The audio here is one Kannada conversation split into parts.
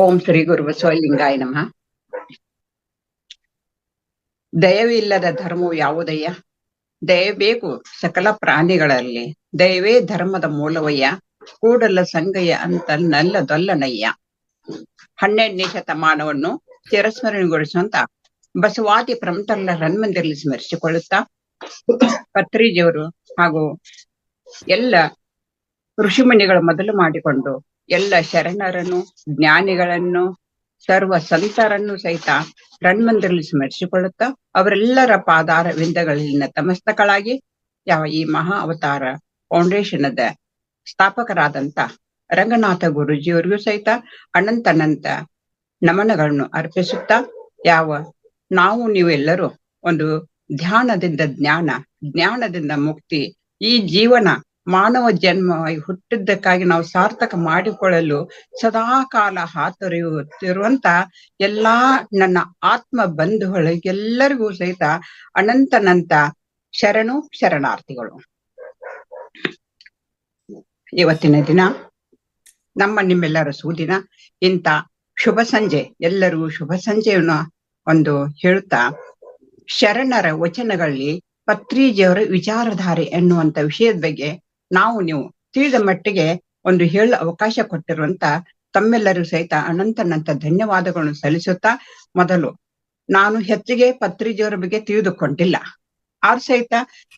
ಓಂ ಶ್ರೀ ಗುರು ಬಸವಲಿಂಗಾಯ ನಮಃ. ದಯವಿಲ್ಲದ ಧರ್ಮವು ಯಾವುದಯ್ಯ? ದಯಬೇಕು ಸಕಲ ಪ್ರಾಣಿಗಳಲ್ಲಿ, ದಯವೇ ಧರ್ಮದ ಮೂಲವಯ್ಯ. ಕೂಡಲ ಸಂಗಯ್ಯ ಅಂತ ನಲ್ಲದೊಲ್ಲನಯ್ಯ. 12ನೇ ಶತಮಾನವನ್ನು ಚಿರಸ್ಮರಣೆಗೊಳಿಸುವಂತ ಬಸವಾದಿ ಪ್ರಮುಖರನ್ನ ರನ್ಮಂದಿರಲಿ ಸ್ಮರಿಸಿಕೊಳ್ಳುತ್ತಾ, ಪತ್ರಿಜಿಯವರು ಹಾಗೂ ಎಲ್ಲ ಋಷಿಮುನಿಗಳು ಮೊದಲು ಮಾಡಿಕೊಂಡು ಎಲ್ಲ ಶರಣರನ್ನು, ಜ್ಞಾನಿಗಳನ್ನು, ಸರ್ವ ಸಂತರನ್ನು ಸಹಿತ ರನ್ಮಂದಿರಲಿ ಸ್ಮರಿಸಿಕೊಳ್ಳುತ್ತಾ, ಅವರೆಲ್ಲರ ಪಾದಾರ ವಿಂದಗಳಲ್ಲಿನ ತಮಸ್ತಕಳಾಗಿ ಈ ಮಹಾ ಅವತಾರ ಫೌಂಡೇಶನದ ಸ್ಥಾಪಕರಾದಂತ ರಂಗನಾಥ ಗುರುಜಿಯವರಿಗೂ ಸಹಿತ ಅನಂತ ನಮನಗಳನ್ನು ಅರ್ಪಿಸುತ್ತಾ, ನಾವು ನೀವೆಲ್ಲರೂ ಒಂದು ಧ್ಯಾನದಿಂದ ಜ್ಞಾನ, ಜ್ಞಾನದಿಂದ ಮುಕ್ತಿ, ಈ ಜೀವನ ಮಾನವ ಜನ್ಮ ಹುಟ್ಟಿದ್ದಕ್ಕಾಗಿ ನಾವು ಸಾರ್ಥಕ ಮಾಡಿಕೊಳ್ಳಲು ಸದಾ ಕಾಲ ಹಾತೊರೆಯುತ್ತಿರುವಂತ ಎಲ್ಲಾ ನನ್ನ ಆತ್ಮ ಬಂಧುಗಳಿಗೆಲ್ಲರಿಗೂ ಸಹಿತ ಅನಂತ ಶರಣು ಶರಣಾರ್ಥಿಗಳು. ಇವತ್ತಿನ ದಿನ ನಿಮ್ಮೆಲ್ಲರ ಸುದಿನ. ಇಂಥ ಶುಭ ಸಂಜೆ, ಎಲ್ಲರಿಗೂ ಶುಭ ಸಂಜೆಯನ್ನು ಒಂದು ಹೇಳುತ್ತಾ, ಶರಣರ ವಚನಗಳಲ್ಲಿ ಪತ್ರಿಜಿಯವರ ವಿಚಾರಧಾರೆ ಎನ್ನುವಂತ ವಿಷಯದ ಬಗ್ಗೆ ನೀವು ತಿಳಿದ ಮಟ್ಟಿಗೆ ಒಂದು ಹೇಳಲು ಅವಕಾಶ ಕೊಟ್ಟಿರುವಂತ ತಮ್ಮೆಲ್ಲರೂ ಸಹಿತ ಅನಂತ ಧನ್ಯವಾದಗಳನ್ನು ಸಲ್ಲಿಸುತ್ತಾ, ಮೊದಲು ನಾನು ಹೆಚ್ಚಿಗೆ ಪತ್ರಿಜಿಯವರ ಬಗ್ಗೆ ತಿಳಿದುಕೊಂಡಿಲ್ಲ. ಅವ್ರ ಸಹಿತ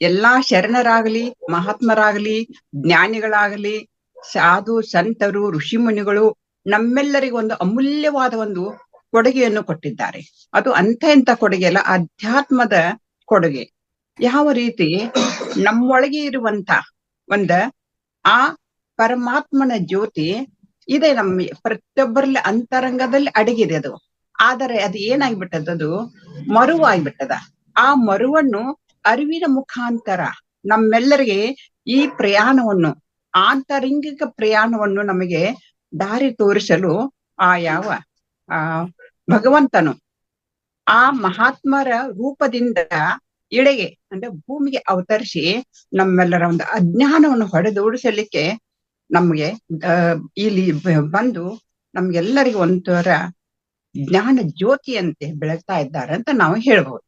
ಎಲ್ಲಾ ಶರಣರಾಗಲಿ, ಮಹಾತ್ಮರಾಗಲಿ, ಜ್ಞಾನಿಗಳಾಗಲಿ, ಸಾಧು ಸಂತರು, ಋಷಿ ಮುನಿಗಳು ನಮ್ಮೆಲ್ಲರಿಗೂ ಒಂದು ಅಮೂಲ್ಯವಾದ ಒಂದು ಕೊಡುಗೆಯನ್ನು ಕೊಟ್ಟಿದ್ದಾರೆ. ಅದು ಎಂಥ ಕೊಡುಗೆ ಅಲ್ಲ, ಅಧ್ಯಾತ್ಮದ ಕೊಡುಗೆ. ಯಾವ ರೀತಿ ನಮ್ಮೊಳಗೆ ಇರುವಂತ ಆ ಪರಮಾತ್ಮನ ಜ್ಯೋತಿ ಇದೆ, ನಮ್ಮ ಪ್ರತಿಯೊಬ್ಬರಲ್ಲಿ ಅಂತರಂಗದಲ್ಲಿ ಅಡಗಿದೆ ಅದು. ಆದರೆ ಅದು ಏನಾಗ್ಬಿಟ್ಟದದು ಮರುವಾಗ್ಬಿಟ್ಟದ. ಆ ಮರುವನ್ನು ಅರಿವಿನ ಮುಖಾಂತರ ನಮ್ಮೆಲ್ಲರಿಗೆ ಈ ಪ್ರಯಾಣವನ್ನು, ಆಂತರಂಗಿಕ ಪ್ರಯಾಣವನ್ನು ನಮಗೆ ದಾರಿ ತೋರಿಸಲು ಭಗವಂತನು ಆ ಮಹಾತ್ಮರ ರೂಪದಿಂದ ಇಳೆಗೆ ಅಂದ್ರೆ ಭೂಮಿಗೆ ಅವತರಿಸಿ ನಮ್ಮೆಲ್ಲರ ಒಂದು ಅಜ್ಞಾನವನ್ನು ಹೊಡೆದೋಡಿಸಲಿಕ್ಕೆ ನಮ್ಗೆ ಇಲ್ಲಿ ಬಂದು ನಮ್ಗೆಲ್ಲರಿಗೂ ಒಂಥರ ಜ್ಞಾನ ಜ್ಯೋತಿಯಂತೆ ಬೆಳಗ್ತಾ ಇದ್ದಾರೆ ಅಂತ ನಾವು ಹೇಳ್ಬಹುದು.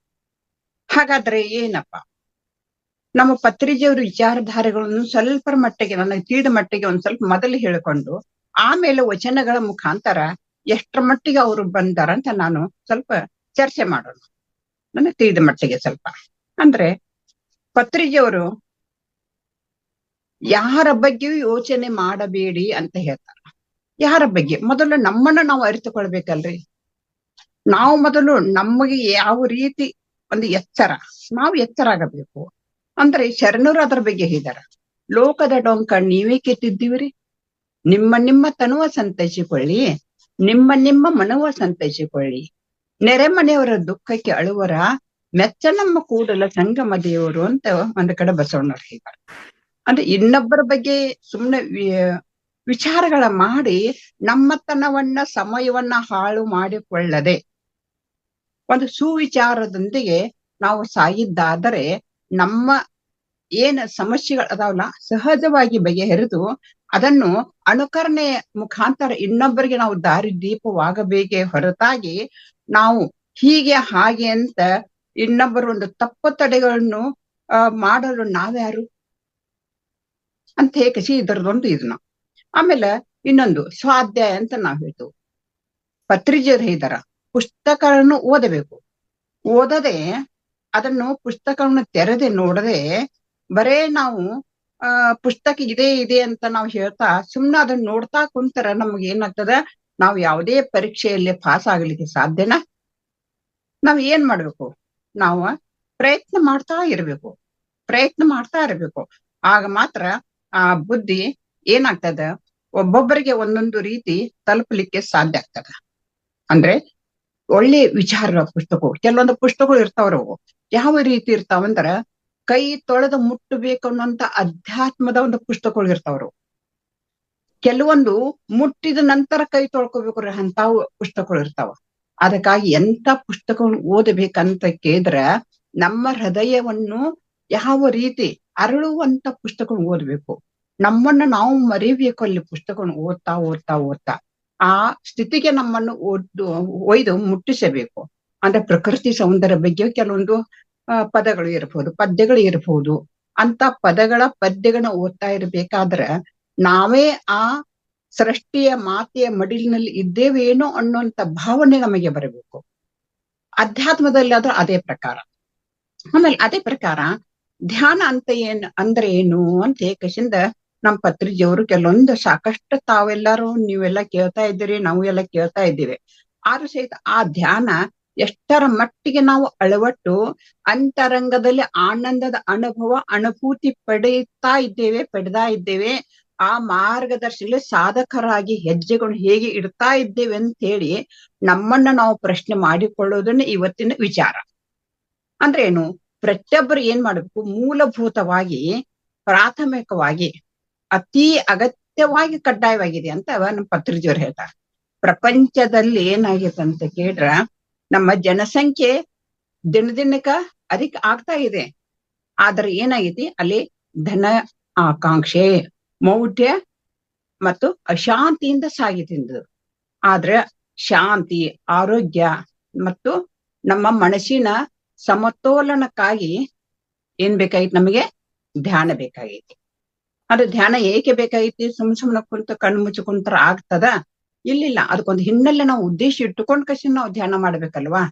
ಹಾಗಾದ್ರೆ ಏನಪ್ಪ, ನಮ್ಮ ಪತ್ರಿಜಿಯವರ ವಿಚಾರಧಾರೆಗಳನ್ನು ಸ್ವಲ್ಪ ಮಟ್ಟಿಗೆ, ನನಗೆ ತಿಳಿದ ಮಟ್ಟಿಗೆ ಒಂದ್ ಸ್ವಲ್ಪ ಮೊದಲು ಹೇಳಿಕೊಂಡು, ಆಮೇಲೆ ವಚನಗಳ ಮುಖಾಂತರ ಎಷ್ಟರ ಮಟ್ಟಿಗೆ ಅವರು ಬಂದಾರಂತ ನಾನು ಸ್ವಲ್ಪ ಚರ್ಚೆ ಮಾಡೋಣ. ನನಗೆ ತಿಳಿದ ಮಟ್ಟಿಗೆ ಸ್ವಲ್ಪ ಅಂದ್ರೆ, ಪತ್ರಿಜಿಯವರು ಯಾರ ಬಗ್ಗೆಯೂ ಯೋಚನೆ ಮಾಡಬೇಡಿ ಅಂತ ಹೇಳ್ತಾರ. ಯಾರ ಬಗ್ಗೆ? ಮೊದಲು ನಮ್ಮನ್ನ ನಾವು ಅರಿತುಕೊಳ್ಬೇಕಲ್ರಿ. ನಾವು ಮೊದಲು ನಮಗೆ ಯಾವ ರೀತಿ ಒಂದು ನಾವು ಎಚ್ಚರ ಆಗಬೇಕು ಅಂದ್ರೆ, ಶರಣರು ಅದರ ಬಗ್ಗೆ ಹೇಳಿದಾರ. ಲೋಕದ ಡೊಂಕ ನೀವೇ ಕೆತ್ತಿದ್ದೀವಿರಿ, ನಿಮ್ಮ ತನುವ ಸಂತೈಸಿಕೊಳ್ಳಿ, ನಿಮ್ಮ ಮನವ ಸಂತೈಸಿಕೊಳ್ಳಿ, ನೆರೆಮನೆಯವರ ದುಃಖಕ್ಕೆ ಅಳುವರ ಮೆಚ್ಚ ನಮ್ಮ ಕೂಡಲ ಸಂಗಮ ದೇವರು ಅಂತ ಒಂದ್ ಕಡೆ ಬಸವಣ್ಣವ್ರು ಹೇಳಿದ್ದಾರೆ. ಅಂದ್ರೆ ಇನ್ನೊಬ್ಬರ ಬಗ್ಗೆ ಸುಮ್ನೆ ವಿಚಾರಗಳ ಮಾಡಿ ನಮ್ಮತನವನ್ನ, ಸಮಯವನ್ನ ಹಾಳು ಮಾಡಿಕೊಳ್ಳದೆ ಒಂದು ಸುವಿಚಾರದೊಂದಿಗೆ ನಾವು ಸಾಗಿದ್ದಾದರೆ ನಮ್ಮ ಏನ ಸಮಸ್ಯೆಗಳದಾವಲ್ಲ ಸಹಜವಾಗಿ ಬಗೆಹರಿದು ಅದನ್ನು ಅನುಕರಣೆ ಮುಖಾಂತರ ಇನ್ನೊಬ್ಬರಿಗೆ ನಾವು ದಾರಿ ದೀಪವಾಗಬೇಕೇ ಹೊರತಾಗಿ ನಾವು ಹೀಗೆ ಹಾಗೆ ಅಂತ ಇನ್ನೊಬ್ಬರು ಒಂದು ತಪ್ಪು ತಡೆಗಳನ್ನು ಮಾಡಲು ನಾವ್ಯಾರು ಅಂತ ಹೇಳಿ ಇದರದೊಂದು ಇದನ್ನ. ಆಮೇಲೆ ಇನ್ನೊಂದು ಸ್ವಾಧ್ಯಾಯ ಅಂತ ನಾವ್ ಹೇಳ್ತೇವೆ. ಪತ್ರಿಜಿಯವರು ಹೇಳಿದಾರ, ಪುಸ್ತಕಗಳನ್ನು ಓದಬೇಕು. ಓದದೆ ಅದನ್ನು ಪುಸ್ತಕವನ್ನು ತೆರೆದೆ ನೋಡದೆ ಬರೇ ನಾವು ಪುಸ್ತಕ ಇದೆ ಅಂತ ನಾವು ಹೇಳ್ತಾ ಸುಮ್ನೆ ಅದನ್ನ ನೋಡ್ತಾ ಕುಂತರ ನಮ್ಗೆ ಏನಾಗ್ತದ, ನಾವು ಯಾವುದೇ ಪರೀಕ್ಷೆಯಲ್ಲಿ ಪಾಸ್ ಆಗ್ಲಿಕ್ಕೆ ಸಾಧ್ಯನಾ? ನಾವ್ ಏನ್ ಮಾಡ್ಬೇಕು? ನಾವು ಪ್ರಯತ್ನ ಮಾಡ್ತಾ ಇರ್ಬೇಕು. ಆಗ ಮಾತ್ರ ಆ ಬುದ್ಧಿ ಏನಾಗ್ತದ, ಒಬ್ಬೊಬ್ಬರಿಗೆ ಒಂದೊಂದು ರೀತಿ ತಲುಪಲಿಕ್ಕೆ ಸಾಧ್ಯ ಆಗ್ತದ. ಅಂದ್ರೆ ಒಳ್ಳೆ ವಿಚಾರ ಪುಸ್ತಕಗಳು, ಕೆಲವೊಂದು ಪುಸ್ತಕಗಳು ಇರ್ತಾವ್ರವು ಯಾವ ರೀತಿ ಇರ್ತಾವಂದ್ರ, ಕೈ ತೊಳೆದು ಮುಟ್ಟಬೇಕು ಅನ್ನೋಂತ ಅಧ್ಯಾತ್ಮದ ಒಂದು ಪುಸ್ತಕಗಳು ಇರ್ತಾವ್ರು. ಕೆಲವೊಂದು ಮುಟ್ಟಿದ ನಂತರ ಕೈ ತೊಳ್ಕೊಬೇಕು ಅಂತಾವು ಪುಸ್ತಕಗಳು ಇರ್ತಾವ. ಅದಕ್ಕಾಗಿ ಎಂತ ಪುಸ್ತಕವನ್ನು ಓದಬೇಕಂತ ಕೇಳಿದ್ರ, ನಮ್ಮ ಹೃದಯವನ್ನು ಯಾವ ರೀತಿ ಅರಳುವಂತ ಪುಸ್ತಕ ಓದ್ಬೇಕು, ನಮ್ಮನ್ನ ನಾವು ಮರಿಬೇಕು ಅಲ್ಲಿ ಪುಸ್ತಕವನ್ನು ಓದ್ತಾ. ಆ ಸ್ಥಿತಿಗೆ ನಮ್ಮನ್ನು ಒಯ್ದು ಮುಟ್ಟಿಸಬೇಕು. ಅಂದ್ರೆ ಪ್ರಕೃತಿ ಸೌಂದರ್ಯ ಬಗ್ಗೆ ಕೆಲವೊಂದು ಪದಗಳು ಇರಬಹುದು, ಪದ್ಯಗಳು ಇರಬಹುದು. ಅಂತ ಪದಗಳ ಪದ್ಯಗಳನ್ನ ಓದ್ತಾ ಇರ್ಬೇಕಾದ್ರ ನಾವೇ ಆ ಸೃಷ್ಟಿಯ ಮಾತೆಯ ಮಡಿಲಿನಲ್ಲಿ ಇದ್ದೇವೇನೋ ಅನ್ನುವಂತ ಭಾವನೆ ನಮಗೆ ಬರಬೇಕು. ಅಧ್ಯಾತ್ಮದಲ್ಲಿ ಆದ್ರೆ ಅದೇ ಪ್ರಕಾರ. ಆಮೇಲೆ ಅದೇ ಪ್ರಕಾರ ಧ್ಯಾನ ಅಂತ ಅಂದ್ರೆ ಏನು ಅಂತ ಏಕಶಿಂದ ನಮ್ ಪತ್ರಿಜಿಯವರು ಕೆಲವೊಂದು ಸಾಕಷ್ಟು ತಾವೆಲ್ಲಾರು ನೀವೆಲ್ಲ ಕೇಳ್ತಾ ಇದ್ದೀರಿ, ನಾವು ಎಲ್ಲ ಕೇಳ್ತಾ ಇದ್ದೀವಿ. ಆದ್ರೂ ಸಹಿತ ಆ ಧ್ಯಾನ ಎಷ್ಟರ ಮಟ್ಟಿಗೆ ನಾವು ಅಳವಟ್ಟು ಅಂತರಂಗದಲ್ಲಿ ಆನಂದದ ಅನುಭೂತಿ ಪಡೆದಾ ಇದ್ದೇವೆ. ಆ ಮಾರ್ಗದರ್ಶನದಲ್ಲಿ ಸಾಧಕರಾಗಿ ಹೆಜ್ಜೆಗಳು ಹೇಗೆ ಇಡ್ತಾ ಇದ್ದೇವೆ ಅಂತ ಹೇಳಿ ನಮ್ಮನ್ನ ನಾವು ಪ್ರಶ್ನೆ ಮಾಡಿಕೊಳ್ಳೋದನ್ನ ಇವತ್ತಿನ ವಿಚಾರ. ಅಂದ್ರೆ ಏನು? ಪ್ರತಿಯೊಬ್ಬರು ಏನ್ ಮಾಡ್ಬೇಕು? ಮೂಲಭೂತವಾಗಿ ಪ್ರಾಥಮಿಕವಾಗಿ ಅತಿ ಅಗತ್ಯವಾಗಿ ಕಡ್ಡಾಯವಾಗಿದೆ ಅಂತ ನಮ್ಮ ಪತ್ರಿಜಿಯವರು ಹೇಳ್ತಾರೆ. ಪ್ರಪಂಚದಲ್ಲಿ ಏನಾಗಿದೆ ಅಂತ ಕೇಳ್ರ, ನಮ್ಮ ಜನಸಂಖ್ಯೆ ದಿನಕ್ಕ ಅಧಿಕ ಆಗ್ತಾ ಇದೆ. ಆದ್ರೆ ಏನಾಗೈತಿ ಅಲ್ಲಿ ಧನ ಆಕಾಂಕ್ಷೆ, ಮೌಢ್ಯ ಮತ್ತು ಅಶಾಂತಿಯಿಂದ ಸಾಗಿತಿಂದು. ಆದ್ರೆ ಶಾಂತಿ, ಆರೋಗ್ಯ ಮತ್ತು ನಮ್ಮ ಮನಸ್ಸಿನ ಸಮತೋಲನಕ್ಕಾಗಿ ಏನ್ ಬೇಕಾಗಿತ್ತು? ನಮಗೆ ಧ್ಯಾನ ಬೇಕಾಗೈತಿ. ಅದು ಧ್ಯಾನ ಏಕೆ ಬೇಕಾಗೈತಿ? ಸುಮ್ನೆ ಕುಂತ ಕಣ್ಣು ಮುಚ್ಚಿ ಕುಂತ್ರ ಆಗ್ತದ? ಇಲ್ಲಿಲ್ಲ. ಅದಕ್ಕೊಂದು ಹಿನ್ನೆಲೆ ನಾವು ಉದ್ದೇಶ ಇಟ್ಟುಕೊಂಡ್ ಕಸಿ ನಾವು ಧ್ಯಾನ ಮಾಡ್ಬೇಕಲ್ವಾ?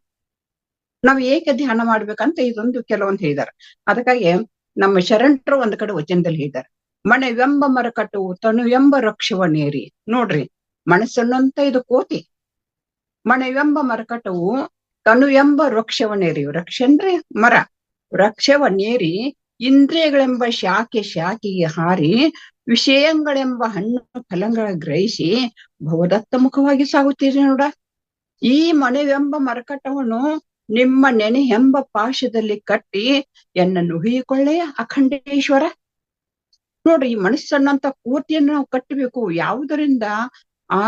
ನಾವ್ ಏಕೆ ಧ್ಯಾನ ಮಾಡ್ಬೇಕಂತ ಇದೊಂದು ಕೆಲವೊಂದು ಹೇಳಿದಾರೆ. ಅದಕ್ಕಾಗಿ ನಮ್ಮ ಶರಣರು ಒಂದ್ ಕಡೆ ವಚನದಲ್ಲಿ ಹೇಳಿದ್ದಾರೆ, ಮಣವೆಂಬ ಮರಕಟ್ಟುವು ತನುವೆಂಬ ವೃಕ್ಷವನ್ನೇರಿ. ನೋಡ್ರಿ, ಮನಸ್ಸನ್ನಂತ ಇದು ಕೋತಿ. ಮಣವೆಂಬ ಮರಕಟ್ಟುವು ತನುವೆಂಬ ವೃಕ್ಷವನ್ನೇರಿ. ವೃಕ್ಷ ಅಂದ್ರೆ ಮರ. ವೃಕ್ಷವನ್ನೇರಿ ಇಂದ್ರಿಯಗಳೆಂಬ ಶಾಖೆಗೆ ಹಾರಿ ವಿಷಯಗಳೆಂಬ ಹಣ್ಣು ಫಲಗಳ ಗ್ರಹಿಸಿ ಭವದತ್ತ ಮುಖವಾಗಿ ಸಾಗುತ್ತೀರಿ ನೋಡ. ಈ ಮನೆವೆಂಬ ಮರಕಟ್ಟವನ್ನು ನಿಮ್ಮ ನೆನೆ ಎಂಬ ಪಾಶದಲ್ಲಿ ಕಟ್ಟಿ ಎನ್ನ ನುಹಿಕೊಳ್ಳೆಯ ಅಖಂಡೇಶ್ವರ. ನೋಡ್ರಿ, ಈ ಮನಸ್ಸನ್ನಂತ ಕೋತಿಯನ್ನು ನಾವು ಕಟ್ಟಬೇಕು. ಯಾವುದರಿಂದ? ಆ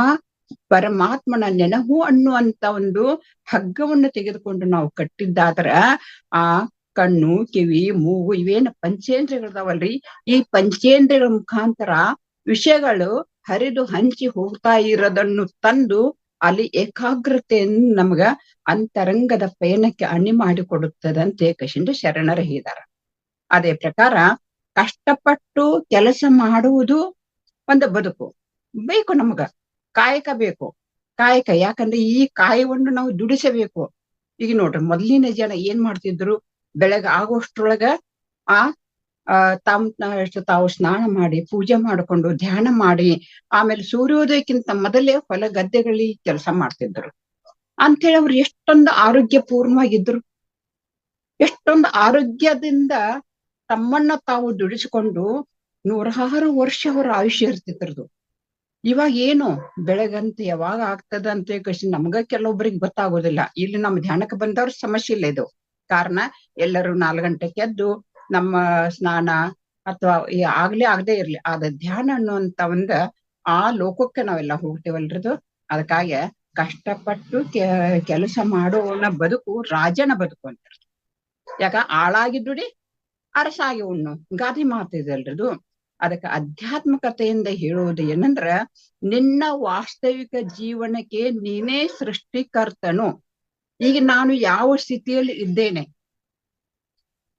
ಪರಮಾತ್ಮನ ನೆನಹು ಅನ್ನುವಂತ ಒಂದು ಹಗ್ಗವನ್ನು ತೆಗೆದುಕೊಂಡು ನಾವು ಕಟ್ಟಿದ್ದಾದ್ರ ಆ ಕಣ್ಣು, ಕಿವಿ, ಮೂಗು ಇವೇನು ಪಂಚೇಂದ್ರಿಯಗಳದಾವಲ್ರಿ, ಈ ಪಂಚೇಂದ್ರಿಯಗಳ ಮುಖಾಂತರ ವಿಷಯಗಳು ಹರಿದು ಹಂಚಿ ಹೋಗ್ತಾ ಇರೋದನ್ನು ತಂದು ಅಲ್ಲಿ ಏಕಾಗ್ರತೆಯನ್ನು ನಮ್ಗ ಅಂತರಂಗದ ಪಯಣಕ್ಕೆ ಅಣಿ ಮಾಡಿಕೊಡುತ್ತದೆ ಅಂತ ಏಕಶಿಂದ ಶರಣರ ಹೇಳಿದಾರ. ಅದೇ ಪ್ರಕಾರ ಕಷ್ಟಪಟ್ಟು ಕೆಲಸ ಮಾಡುವುದು ಒಂದು ಬದುಕು ಬೇಕು. ನಮ್ಗ ಕಾಯಕ ಬೇಕು. ಕಾಯಕ ಯಾಕಂದ್ರೆ ಈ ಕಾಯವನ್ನು ನಾವು ದುಡಿಸಬೇಕು. ಈಗ ನೋಡ್ರಿ, ಮೊದಲಿನ ಜನ ಏನ್ ಮಾಡ್ತಿದ್ರು? ಬೆಳಗ್ಗೆ ಆಗೋಷ್ಟ್ರೊಳಗ ತಾವು ಸ್ನಾನ ಮಾಡಿ ಪೂಜೆ ಮಾಡಿಕೊಂಡು ಧ್ಯಾನ ಮಾಡಿ ಆಮೇಲೆ ಸೂರ್ಯೋದಯಕ್ಕಿಂತ ಮೊದಲೇ ಹೊಲ ಗದ್ದೆಗಳಲ್ಲಿ ಕೆಲಸ ಮಾಡ್ತಿದ್ರು. ಅಂತೇಳಿ ಅವ್ರು ಎಷ್ಟೊಂದು ಆರೋಗ್ಯ ಪೂರ್ಣವಾಗಿದ್ರು, ಎಷ್ಟೊಂದು ಆರೋಗ್ಯದಿಂದ ತಮ್ಮನ್ನ ತಾವು ದುಡಿಸಿಕೊಂಡು 106 ವರ್ಷ ಅವರ ಆಯುಷ್ಯ ಇರ್ತಿದ್ರದು. ಇವಾಗ ಏನು ಬೆಳಗಂತ ಯಾವಾಗ ಆಗ್ತದ ಅಂತ ಕಸಿ ನಮ್ಗ ಕೆಲವೊಬ್ಬರಿಗೆ ಗೊತ್ತಾಗೋದಿಲ್ಲ. ಇಲ್ಲಿ ನಮ್ಮ ಧ್ಯಾನಕ್ಕೆ ಬಂದವ್ರ ಸಮಸ್ಯೆ ಇಲ್ಲ ಇದು. ಕಾರಣ ಎಲ್ಲರೂ 4 ಗಂಟೆಗೆ ಎದ್ದು ನಮ್ಮ ಸ್ನಾನ ಅಥವಾ ಆಗ್ಲೇ ಆಗದೆ ಇರ್ಲಿ, ಆದ ಧ್ಯಾನ ಅನ್ನುವಂತ ಆ ಲೋಕಕ್ಕೆ ನಾವೆಲ್ಲ ಹೋಗ್ತೇವಲ್ರದು. ಅದಕ್ಕಾಗಿ ಕಷ್ಟಪಟ್ಟು ಕೆಲಸ ಮಾಡೋನ ಬದುಕು ರಾಜನ ಬದುಕು ಅಂತ. ಯಾಕ ಆಳಾಗಿ ದುಡಿ ಅರಸಾಗಿ ಉಣ್ಣು ಗಾದೆ ಮಾತಿದಲ್ರದು. ಅದಕ್ಕೆ ಆಧ್ಯಾತ್ಮಿಕತೆಯಿಂದ ಹೇಳುವುದು ಏನಂದ್ರ, ನಿನ್ನ ವಾಸ್ತವಿಕ ಜೀವನಕ್ಕೆ ನೀನೇ ಸೃಷ್ಟಿಕರ್ತನು. ಈಗ ನಾನು ಯಾವ ಸ್ಥಿತಿಯಲ್ಲಿ ಇದ್ದೇನೆ?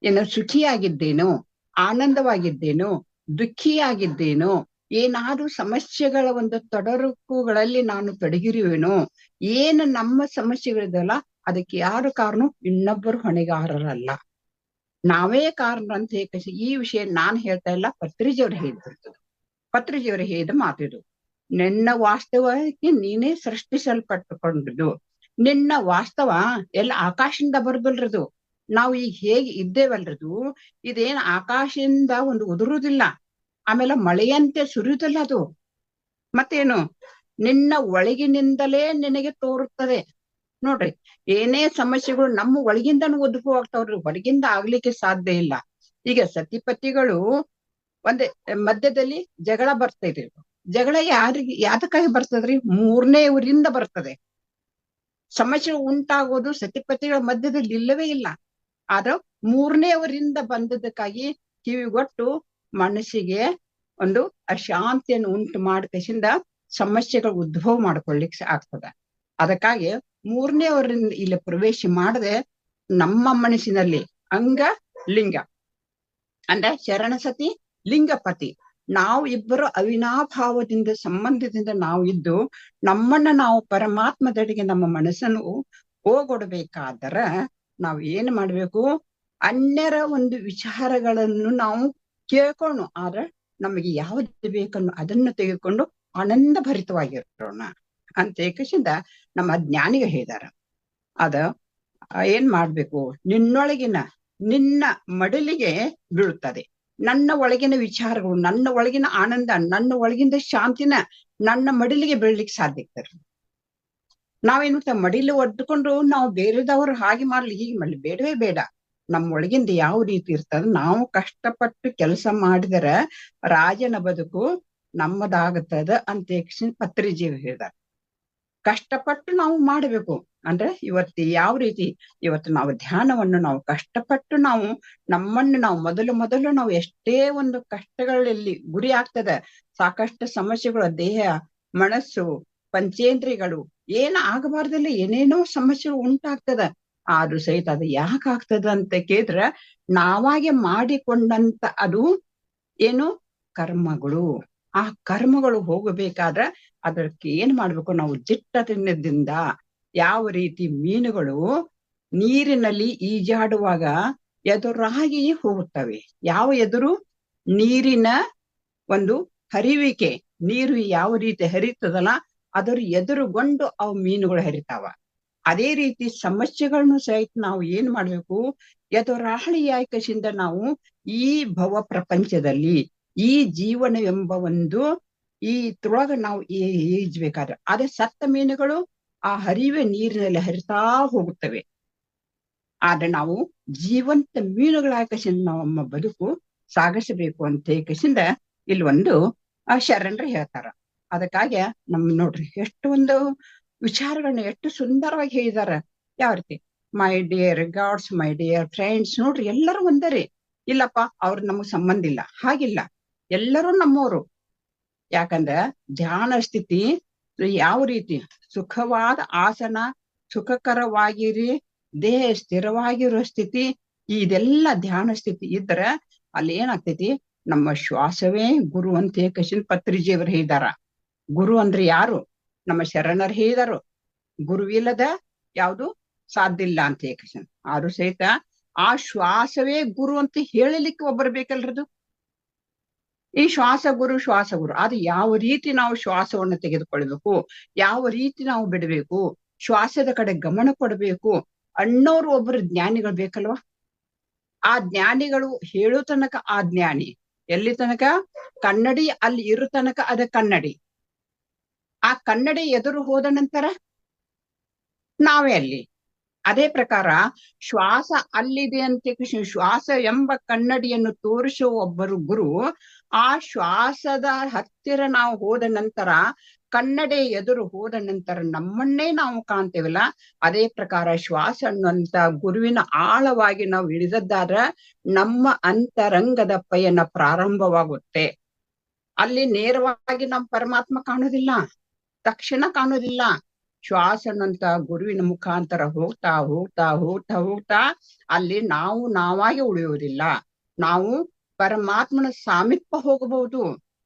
ಏನೋ ಸುಖಿಯಾಗಿದ್ದೇನೋ, ಆನಂದವಾಗಿದ್ದೇನೋ, ದುಃಖಿಯಾಗಿದ್ದೇನೋ, ಏನಾದ್ರೂ ಸಮಸ್ಯೆಗಳ ಒಂದು ತೊಡರುಗಳಲ್ಲಿ ನಾನು ತೊಡಗಿರುವೇನೋ? ಏನು ನಮ್ಮ ಸಮಸ್ಯೆಗಳಿದಲ್ಲ ಅದಕ್ಕೆ ಯಾರು ಕಾರಣ? ಇನ್ನೊಬ್ಬರು ಹೊಣೆಗಾರರಲ್ಲ, ನಾವೇ ಕಾರಣ ಅಂತ ಹೇಳಿ ಈ ವಿಷಯ ನಾನು ಹೇಳ್ತಾ ಇಲ್ಲ, ಪತ್ರಿಜಿಯವರು ಹೇಳಿರ್ತದೆ. ಪತ್ರಿಜಿಯವರು ಹೇಳಿದ ಮಾತಿದು. ನಿನ್ನ ವಾಸ್ತವಕ್ಕೆ ನೀನೇ ಸೃಷ್ಟಿಸಲ್ಪಟ್ಟುಕೊಂಡದ್ದು. ನಿನ್ನ ವಾಸ್ತವ ಎಲ್ಲ ಆಕಾಶದಿಂದ ಬರುದಲ್ರದು. ನಾವು ಈಗ ಹೇಗೆ ಇದ್ದೇವಲ್ರದು, ಇದೇನ್ ಆಕಾಶದಿಂದ ಒಂದು ಉದುರುದಿಲ್ಲ, ಆಮೇಲೆ ಮಳೆಯಂತೆ ಸುರಿಯುದಿಲ್ಲ ಅದು. ಮತ್ತೇನು? ನಿನ್ನ ಒಳಗಿನಿಂದಲೇ ನಿನಗೆ ತೋರುತ್ತದೆ. ನೋಡ್ರಿ, ಏನೇ ಸಮಸ್ಯೆಗಳು ನಮ್ಮ ಒಳಗಿಂದನೂ ಉದ್ಭವ ಆಗ್ತಾವ್ರಿ, ಹೊರಗಿಂದ ಆಗ್ಲಿಕ್ಕೆ ಸಾಧ್ಯ ಇಲ್ಲ. ಈಗ ಸತಿಪತಿಗಳು ಒಂದೇ ಮಧ್ಯದಲ್ಲಿ ಜಗಳ ಬರ್ತೈತಿ. ಜಗಳ ಯಾತಕ್ಕಾಗಿ ಬರ್ತದ್ರಿ? 3ನೇ ಊರಿಂದ ಬರ್ತದೆ. ಸಮಸ್ಯೆ ಉಂಟಾಗೋದು ಸತಿಪತಿಗಳ ಮಧ್ಯದಲ್ಲಿ ಇಲ್ಲವೇ ಇಲ್ಲ. ಆದ್ರೆ 3ನೇ ಊರಿಂದ ಬಂದದಕ್ಕಾಗಿ ಕಿವಿಗೊಟ್ಟು ಮನಸ್ಸಿಗೆ ಒಂದು ಅಶಾಂತಿಯನ್ನು ಉಂಟು ಮಾಡಿಸಿಂದ ಸಮಸ್ಯೆಗಳು ಉದ್ಭವ ಮಾಡ್ಕೊಳ್ಳಿಕ್ಕೆ ಆಗ್ತದ. ಅದಕ್ಕಾಗಿ ಮೂರನೇವರಿಂದ ಇಲ್ಲಿ ಪ್ರವೇಶ ಮಾಡದೆ ನಮ್ಮ ಮನಸ್ಸಿನಲ್ಲಿ ಅಂಗ ಲಿಂಗ ಅಂದ್ರೆ ಶರಣಸತಿ ಲಿಂಗಪತಿ ನಾವು ಇಬ್ಬರು ಅವಿನಾಭಾವದಿಂದ ಸಂಬಂಧದಿಂದ ನಾವು ಇದ್ದು ನಮ್ಮನ್ನ ನಾವು ಪರಮಾತ್ಮದಡಿಗೆ ನಮ್ಮ ಮನಸ್ಸನ್ನು ಹೋಗೊಡ್ಬೇಕಾದ್ರ ನಾವು ಏನ್ ಮಾಡ್ಬೇಕು, ಅನ್ಯರ ಒಂದು ವಿಚಾರಗಳನ್ನು ನಾವು ಕೇಳ್ಕೊಂಡು ಆದ್ರೆ ನಮಗೆ ಯಾವ್ದು ಬೇಕನ್ನು ಅದನ್ನು ತೆಗೆದುಕೊಂಡು ಆನಂದ ಭರಿತವಾಗಿರೋಣ ಅಂತ ಏಕಶಿಂದ ನಮ್ಮ ಜ್ಞಾನಿಗೆ ಹೇಳಿದಾರ. ಅದ ಏನ್ ಮಾಡ್ಬೇಕು, ನಿನ್ನ ಮಡಲಿಗೆ ಬೀಳುತ್ತದೆ ನನ್ನ ಒಳಗಿನ ವಿಚಾರಗಳು, ನನ್ನ ಒಳಗಿನ ಆನಂದ, ನನ್ನ ಒಳಗಿನ ಶಾಂತಿನ ನನ್ನ ಮಡಿಲಿಗೆ ಬೀಳ್ಲಿಕ್ಕೆ ಸಾಧ್ಯ ಆಗ್ತಾರೆ. ನಾವೇನು ಮಡಿಲು ಒಡ್ಕೊಂಡು ನಾವು ಬೇರೆದವರು ಹಾಗೆ ಮಾಡ್ಲಿ ಹೀಗೆ ಮಾಡ್ಲಿ ಬೇಡವೇ ಬೇಡ. ನಮ್ಮ ಒಳಗಿಂದ ಯಾವ ರೀತಿ ಇರ್ತದ, ನಾವು ಕಷ್ಟಪಟ್ಟು ಕೆಲಸ ಮಾಡಿದರೆ ರಾಜನ ಬದುಕು ನಮ್ಮದಾಗುತ್ತದ ಅಂತ ಪತ್ರಿಜೀವಿ ಹೇಳಿದಾರೆ. ಕಷ್ಟಪಟ್ಟು ನಾವು ಮಾಡಬೇಕು. ಅಂದ್ರೆ ಇವತ್ತು ಯಾವ ರೀತಿ ಇವತ್ತು ನಾವು ಧ್ಯಾನವನ್ನು ನಾವು ಕಷ್ಟಪಟ್ಟು ನಾವು ನಮ್ಮನ್ನು ನಾವು ಮೊದಲು ನಾವು ಎಷ್ಟೇ ಒಂದು ಕಷ್ಟಗಳಲ್ಲಿ ಗುರಿ ಆಗ್ತದೆ, ಸಾಕಷ್ಟು ಸಮಸ್ಯೆಗಳು, ದೇಹ ಮನಸ್ಸು ಪಂಚೇಂದ್ರಿಯಗಳು ಏನ ಆಗಬಾರ್ದಿಲ್ಲ, ಏನೇನೋ ಸಮಸ್ಯೆಗಳು ಉಂಟಾಗ್ತದ. ಆದ್ರೂ ಸಹಿತ ಅದು ಯಾಕೆ ಆಗ್ತದ ಅಂತ ಕೇಳಿದ್ರ ನಾವಾಗೆ ಮಾಡಿಕೊಂಡಂತ ಅದು ಏನು ಕರ್ಮಗಳು. ಆ ಕರ್ಮಗಳು ಹೋಗಬೇಕಾದ್ರ ಅದಕ್ಕೆ ಏನ್ ಮಾಡ್ಬೇಕು, ನಾವು ದಿಟ್ಟದಿಂದ ಯಾವ ರೀತಿ ಮೀನುಗಳು ನೀರಿನಲ್ಲಿ ಈಜಾಡುವಾಗ ಎದುರಾಗಿ ಹೋಗುತ್ತವೆ. ಯಾವ ಎದುರು, ನೀರಿನ ಒಂದು ಹರಿವಿಕೆ, ನೀರು ಯಾವ ರೀತಿ ಹರಿತದಲ್ಲ ಅದರ ಎದುರುಗೊಂಡು ಅವು ಮೀನುಗಳು ಹರಿತಾವ. ಅದೇ ರೀತಿ ಸಮಸ್ಯೆಗಳನ್ನು ಸಹಿತ ನಾವು ಏನ್ ಮಾಡ್ಬೇಕು, ಎದುರಾಳಿಯಾಯ್ಕಸಿಂದ ನಾವು ಈ ಭವ ಪ್ರಪಂಚದಲ್ಲಿ ಈ ಜೀವನವೆಂಬ ಒಂದು ಈ ತೊಳಗ ನಾವು ಈಜ್ಬೇಕಾದ್ರೆ ಅದೇ ಸತ್ತ ಮೀನುಗಳು ಆ ಹರಿವೆ ನೀರಿನಲ್ಲಿ ಹರಿತಾ ಹೋಗುತ್ತವೆ. ಆದ್ರೆ ನಾವು ಜೀವಂತ ಮೀನುಗಳಾಕಸಿಂದ ನಮ್ಮ ಬದುಕು ಸಾಗಿಸಬೇಕು ಅಂತ ಏಕಸಿಂದ ಇಲ್ಲಿ ಒಂದು ಶರಣರು ಹೇಳ್ತಾರ. ಅದಕ್ಕಾಗಿ ನೋಡ್ರಿ ಎಷ್ಟು ಒಂದು ವಿಚಾರಗಳನ್ನ ಎಷ್ಟು ಸುಂದರವಾಗಿ ಹೇಳಿದಾರ. ಯಾವ ರೀತಿ my dear God's, my dear friends, ನೋಡ್ರಿ ಎಲ್ಲರೂ ಒಂದರಿ. ಇಲ್ಲಪ್ಪ ಅವ್ರ ನಮಗ್ ಸಂಬಂಧ ಇಲ್ಲ, ಹಾಗಿಲ್ಲ, ಎಲ್ಲರೂ ನಮ್ಮವರು. ಯಾಕಂದ್ರ ಧ್ಯಾನ ಸ್ಥಿತಿ ಯಾವ ರೀತಿ ಸುಖವಾದ ಆಸನ, ಸುಖಕರವಾಗಿರಿ, ದೇಹ ಸ್ಥಿರವಾಗಿರೋ ಸ್ಥಿತಿ, ಇದೆಲ್ಲ ಧ್ಯಾನ ಸ್ಥಿತಿ ಇದ್ರ ಅಲ್ಲಿ ಏನಾಗ್ತೈತಿ, ನಮ್ಮ ಶ್ವಾಸವೇ ಗುರು ಅಂತ ಏಕಶಿನ್ ಪತ್ರಿಜಿಯವರು ಹೇಳಿದಾರ. ಗುರು ಅಂದ್ರೆ ಯಾರು? ನಮ್ಮ ಶರಣರು ಹೇಳಿದಾರು. ಗುರುವಿಲ್ಲದ ಯಾವುದು ಸಾಧ್ಯ ಇಲ್ಲ ಅಂತ ಏಕಶನ್. ಆದ್ರೂ ಸಹಿತ ಆ ಶ್ವಾಸವೇ ಗುರು ಅಂತ ಹೇಳಲಿಕ್ಕೆ ಒಬ್ಬರು ಬೇಕಲ್ರದು. ಈ ಶ್ವಾಸ ಗುರು ಅದು ಯಾವ ರೀತಿ ನಾವು ಶ್ವಾಸವನ್ನು ತೆಗೆದುಕೊಳ್ಬೇಕು, ಯಾವ ರೀತಿ ನಾವು ಬಿಡಬೇಕು, ಶ್ವಾಸದ ಕಡೆ ಗಮನ ಕೊಡಬೇಕು ಅನ್ನೋರು ಒಬ್ಬರು ಜ್ಞಾನಿಗಳು ಬೇಕಲ್ವಾ. ಆ ಜ್ಞಾನಿಗಳು ಹೇಳೋ ತನಕ ಆ ಜ್ಞಾನಿ ಎಲ್ಲಿ ತನಕ, ಕನ್ನಡಿ ಅಲ್ಲಿ ಇರೋ ತನಕ ಅದ ಕನ್ನಡಿ. ಆ ಕನ್ನಡಿ ಎದುರು ಹೋದ ನಂತರ ನಾವೇ ಅಲ್ಲಿ. ಅದೇ ಪ್ರಕಾರ ಶ್ವಾಸ ಅಲ್ಲಿದೆ ಅಂತ ಶ್ವಾಸ ಎಂಬ ಕನ್ನಡಿಯನ್ನು ತೋರಿಸುವ ಒಬ್ಬರು ಗುರು. ಆ ಶ್ವಾಸದ ಹತ್ತಿರ ನಾವು ಹೋದ ನಂತರ, ಕನ್ನಡಿ ಎದುರು ಹೋದ ನಂತರ ನಮ್ಮನ್ನೇ ನಾವು ಕಾಣ್ತೇವಲ್ಲ, ಅದೇ ಪ್ರಕಾರ ಶ್ವಾಸ ಅನ್ನುವಂತ ಗುರುವಿನ ಆಳವಾಗಿ ನಾವು ಇಳಿದದ್ದಾರ ನಮ್ಮ ಅಂತರಂಗದ ಪಯಣ ಪ್ರಾರಂಭವಾಗುತ್ತೆ. ಅಲ್ಲಿ ನೇರವಾಗಿ ನಮ್ಮ ಪರಮಾತ್ಮ ಕಾಣೋದಿಲ್ಲ, ತಕ್ಷಣ ಕಾಣೋದಿಲ್ಲ. ಶ್ವಾಸ ಅನ್ನುವಂತ ಗುರುವಿನ ಮುಖಾಂತರ ಹೋಗ್ತಾ ಹೋಗ್ತಾ ಹೋಗ್ತಾ ಹೋಗ್ತಾ ಅಲ್ಲಿ ನಾವು ನಾವಾಗಿ ಉಳಿಯುವುದಿಲ್ಲ. ನಾವು ಪರಮಾತ್ಮನ ಸಾಮೀಪ್ಯ ಹೋಗಬಹುದು,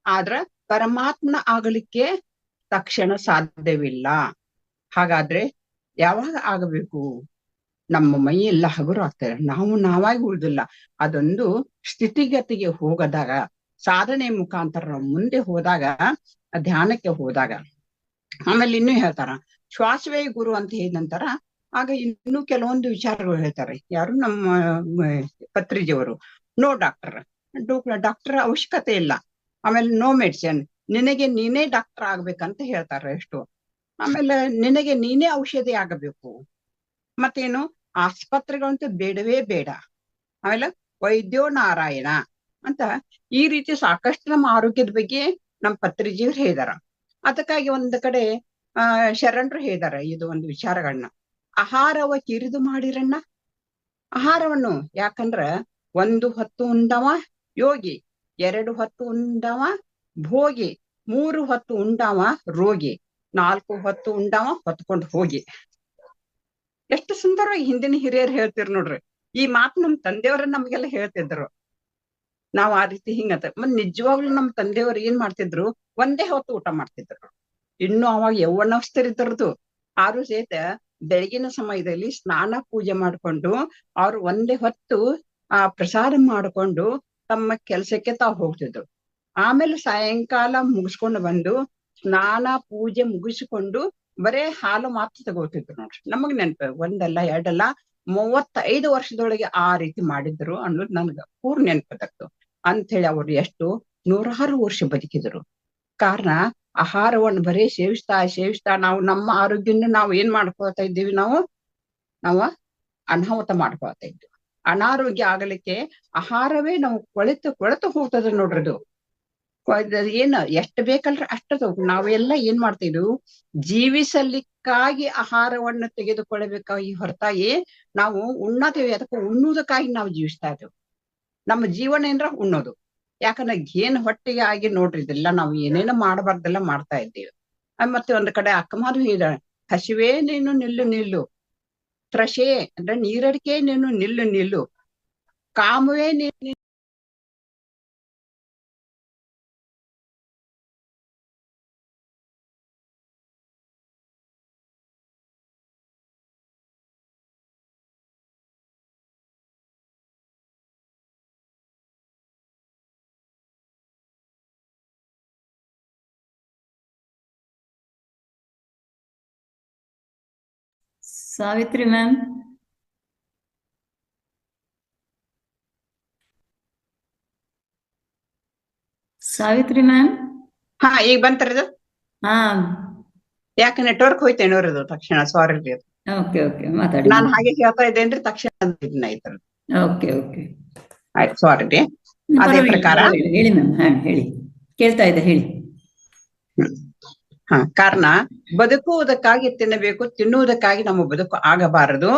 ಆದ್ರ ಪರಮಾತ್ಮನ ಆಗಲಿಕ್ಕೆ ತಕ್ಷಣ ಸಾಧ್ಯವಿಲ್ಲ. ಹಾಗಾದ್ರೆ ಯಾವಾಗ ಆಗಬೇಕು? ನಮ್ಮ ಮೈ ಎಲ್ಲ ಹಗುರು ಆಗ್ತದೆ, ನಾವು ನಾವಾಗಿ ಉಳಿದಿಲ್ಲ. ಅದೊಂದು ಸ್ಥಿತಿಗತಿಗೆ ಹೋಗದಾಗ, ಸಾಧನೆ ಮುಖಾಂತರ ನಾವು ಮುಂದೆ ಹೋದಾಗ, ಧ್ಯಾನಕ್ಕೆ ಹೋದಾಗ. ಆಮೇಲೆ ಇನ್ನೂ ಹೇಳ್ತಾರ, ಶ್ವಾಸವೇ ಗುರು ಅಂತ ಹೇಳಿದ ನಂತರ ಆಗ ಇನ್ನೂ ಕೆಲವೊಂದು ವಿಚಾರಗಳು ಹೇಳ್ತಾರೆ. ಯಾರು? ನಮ್ಮ ಪತ್ರಿಜಿಯವರು. ನೋ ಡಾಕ್ಟರ್ ಅವಶ್ಯಕತೆ ಇಲ್ಲ. ಆಮೇಲೆ ನೋ ಮೆಡಿಸಿನ್, ನಿನಗೆ ನೀನೇ ಡಾಕ್ಟರ್ ಆಗ್ಬೇಕಂತ ಹೇಳ್ತಾರೆ ಎಷ್ಟು. ಆಮೇಲೆ ನಿನಗೆ ನೀನೇ ಔಷಧಿ ಆಗಬೇಕು. ಮತ್ತೇನು? ಆಸ್ಪತ್ರೆಗಳಂತೂ ಬೇಡವೇ ಬೇಡ. ಆಮೇಲೆ ವೈದ್ಯೋ ನಾರಾಯಣ ಅಂತ ಈ ರೀತಿ ಸಾಕಷ್ಟು ನಮ್ಮ ಆರೋಗ್ಯದ ಬಗ್ಗೆ ನಮ್ಮ ಪತ್ರಿಜಿಯವರು ಹೇಳಿದಾರ. ಅದಕ್ಕಾಗಿ ಒಂದು ಕಡೆ ಶರಣರು ಹೇಳಿದಾರ ಇದು ಒಂದು ವಿಚಾರಗಳನ್ನ. ಆಹಾರವ ಕಿರಿದು ಮಾಡಿರಣ್ಣ. ಆಹಾರವನ್ನು ಯಾಕಂದ್ರ 1 ಹೊತ್ತು ಉಂಡವ ಯೋಗಿ, 2 ಹೊತ್ತು ಉಂಡವ ಭೋಗಿ, 3 ಹೊತ್ತು ಉಂಡಾವ ರೋಗಿ, 4 ಹೊತ್ತು ಉಂಡಾವ ಹೊತ್ಕೊಂಡ್ ಹೋಗಿ. ಎಷ್ಟು ಸುಂದರವಾಗಿ ಹಿಂದಿನ ಹಿರಿಯರು ಹೇಳ್ತಿರ್ ನೋಡ್ರಿ. ಈ ಮಾತು ನಮ್ ತಂದೆಯವ್ರ ನಮ್ಗೆಲ್ಲ ಹೇಳ್ತಿದ್ರು. ನಾವ್ ಆ ರೀತಿ ಹಿಂಗತ ಮತ್ ನಿಜವಾಗ್ಲೂ ನಮ್ ತಂದೆಯವ್ರು ಏನ್ ಮಾಡ್ತಿದ್ರು, ಒಂದೇ ಹೊತ್ತು ಊಟ ಮಾಡ್ತಿದ್ರು. ಇನ್ನು ಅವಾಗ ಯೌವನಸ್ಥರಿದ್ದರದು ಆರು ಸಹಿತ ಬೆಳಗಿನ ಸಮಯದಲ್ಲಿ ಸ್ನಾನ ಪೂಜೆ ಮಾಡ್ಕೊಂಡು ಅವ್ರು ಒಂದೇ ಹೊತ್ತು ಪ್ರಸಾದ ಮಾಡ್ಕೊಂಡು ತಮ್ಮ ಕೆಲ್ಸಕ್ಕೆ ತಾವು ಹೋಗ್ತಿದ್ರು. ಆಮೇಲೆ ಸಾಯಂಕಾಲ ಮುಗಿಸ್ಕೊಂಡು ಬಂದು ಸ್ನಾನ ಪೂಜೆ ಮುಗಿಸಿಕೊಂಡು ಬರೇ ಹಾಲು ಮಾತ್ರ ತಗೋತಿದ್ರು ನೋಡ್ರಿ. ನಮಗ್ ನೆನ್ಪ ಒಂದಲ್ಲ ಎರಡಲ್ಲ 35 ವರ್ಷದೊಳಗೆ ಆ ರೀತಿ ಮಾಡಿದ್ರು ಅನ್ನೋದು ನನ್ಗ ಪೂರ್ಣ ನೆನ್ಪದತ್ತು. ಅಂತ ಹೇಳಿ ಅವ್ರು ಎಷ್ಟು 106 ವರ್ಷ ಬದುಕಿದ್ರು. ಕಾರಣ ಆಹಾರವನ್ನು ಬರೀ ಸೇವಿಸ್ತಾ ನಾವು ನಮ್ಮ ಆರೋಗ್ಯನ ನಾವು ಏನ್ ಮಾಡ್ಕೊಳ್ತಾ ಇದ್ದೀವಿ, ನಾವು ಅನಾಹುತ ಮಾಡ್ಕೊಳ್ತಾ ಇದ್ದೀವಿ. ಅನಾರೋಗ್ಯ ಆಗಲಿಕ್ಕೆ ಆಹಾರವೇ ನಾವು ಕೊಳೆತು ಹೋಗ್ತದೆ ನೋಡ್ರದು. ಏನ್ ಎಷ್ಟು ಬೇಕಲ್ರಿ ಅಷ್ಟು ನಾವೆಲ್ಲ ಏನ್ ಮಾಡ್ತಿದ್ವು, ಜೀವಿಸಲಿಕ್ಕಾಗಿ ಆಹಾರವನ್ನು ತೆಗೆದುಕೊಳ್ಳಬೇಕಾಗಿ ಹೊರತಾಗಿ ನಾವು ಉಣ್ಣತೇವೆ, ಅದಕ್ಕೆ ಉಣ್ಣುವುದಕ್ಕಾಗಿ ನಾವು ಜೀವಿಸ್ತಾ ಇದ್ದೇವೆ. ನಮ್ಮ ಜೀವನ ಏನ್ರ ಉಣ್ಣೋದು. ಯಾಕಂದ್ರೆ ಏನ್ ಹೊಟ್ಟೆಗೆ ಆಗಿ ನೋಡ್ರಿ ಇದೆಲ್ಲ ನಾವು ಏನೇನೋ ಮಾಡಬಾರ್ದೆಲ್ಲ ಮಾಡ್ತಾ ಇದ್ದೀವಿ. ಮತ್ತೆ ಒಂದ್ ಕಡೆ ಅಕ್ಕಮಾರು ಹೇಳಿದಾಳೆ, ಹಸಿವೇ ನೀನು ನಿಲ್ಲು, ತ್ರಷೆ ಅಂದ್ರೆ ನೀರಡಿಕೆ ನೀನು ನಿಲ್ಲು, ಕಾಮವೇ ನೀನು ಸಾವಿತ್ರಿ ಮ್ಯಾಮ್. ಸಾವಿತ್ರಿ ಮ್ಯಾಮ್. ಹಾ ಈಗ ಬಂತರದು. ಹಾ ಯಾಕೆ ನೆಟ್ವರ್ಕ್ ಹೋಯ್ತೇನೋರದು ತಕ್ಷಣ. ಸಾರಿ ರೀ, ಓಕೆ ಓಕೆ ಮಾತಾಡಿ. ನಾನು ಹಾಗೆ ಹೇಳ್ತಾ ಇದ್ದೇನ್ರಿ, ತಕ್ಷಣ ಆಯ್ತು. ಓಕೆ ಓಕೆ ಆಯ್ತು, ಸಾರಿ ರೀ. ಅದೇ ಪ್ರಕಾರ ಹೇಳಿ ಮ್ಯಾಮ್. ಹೇಳಿ, ಕೇಳ್ತಾ ಇದ್ದೆ, ಹೇಳಿ. ಕಾರಣ ಬದುಕುವುದಕ್ಕಾಗಿ ತಿನ್ನಬೇಕು, ತಿನ್ನುವುದಕ್ಕಾಗಿ ನಮ್ಮ ಬದುಕು ಆಗಬಾರದು.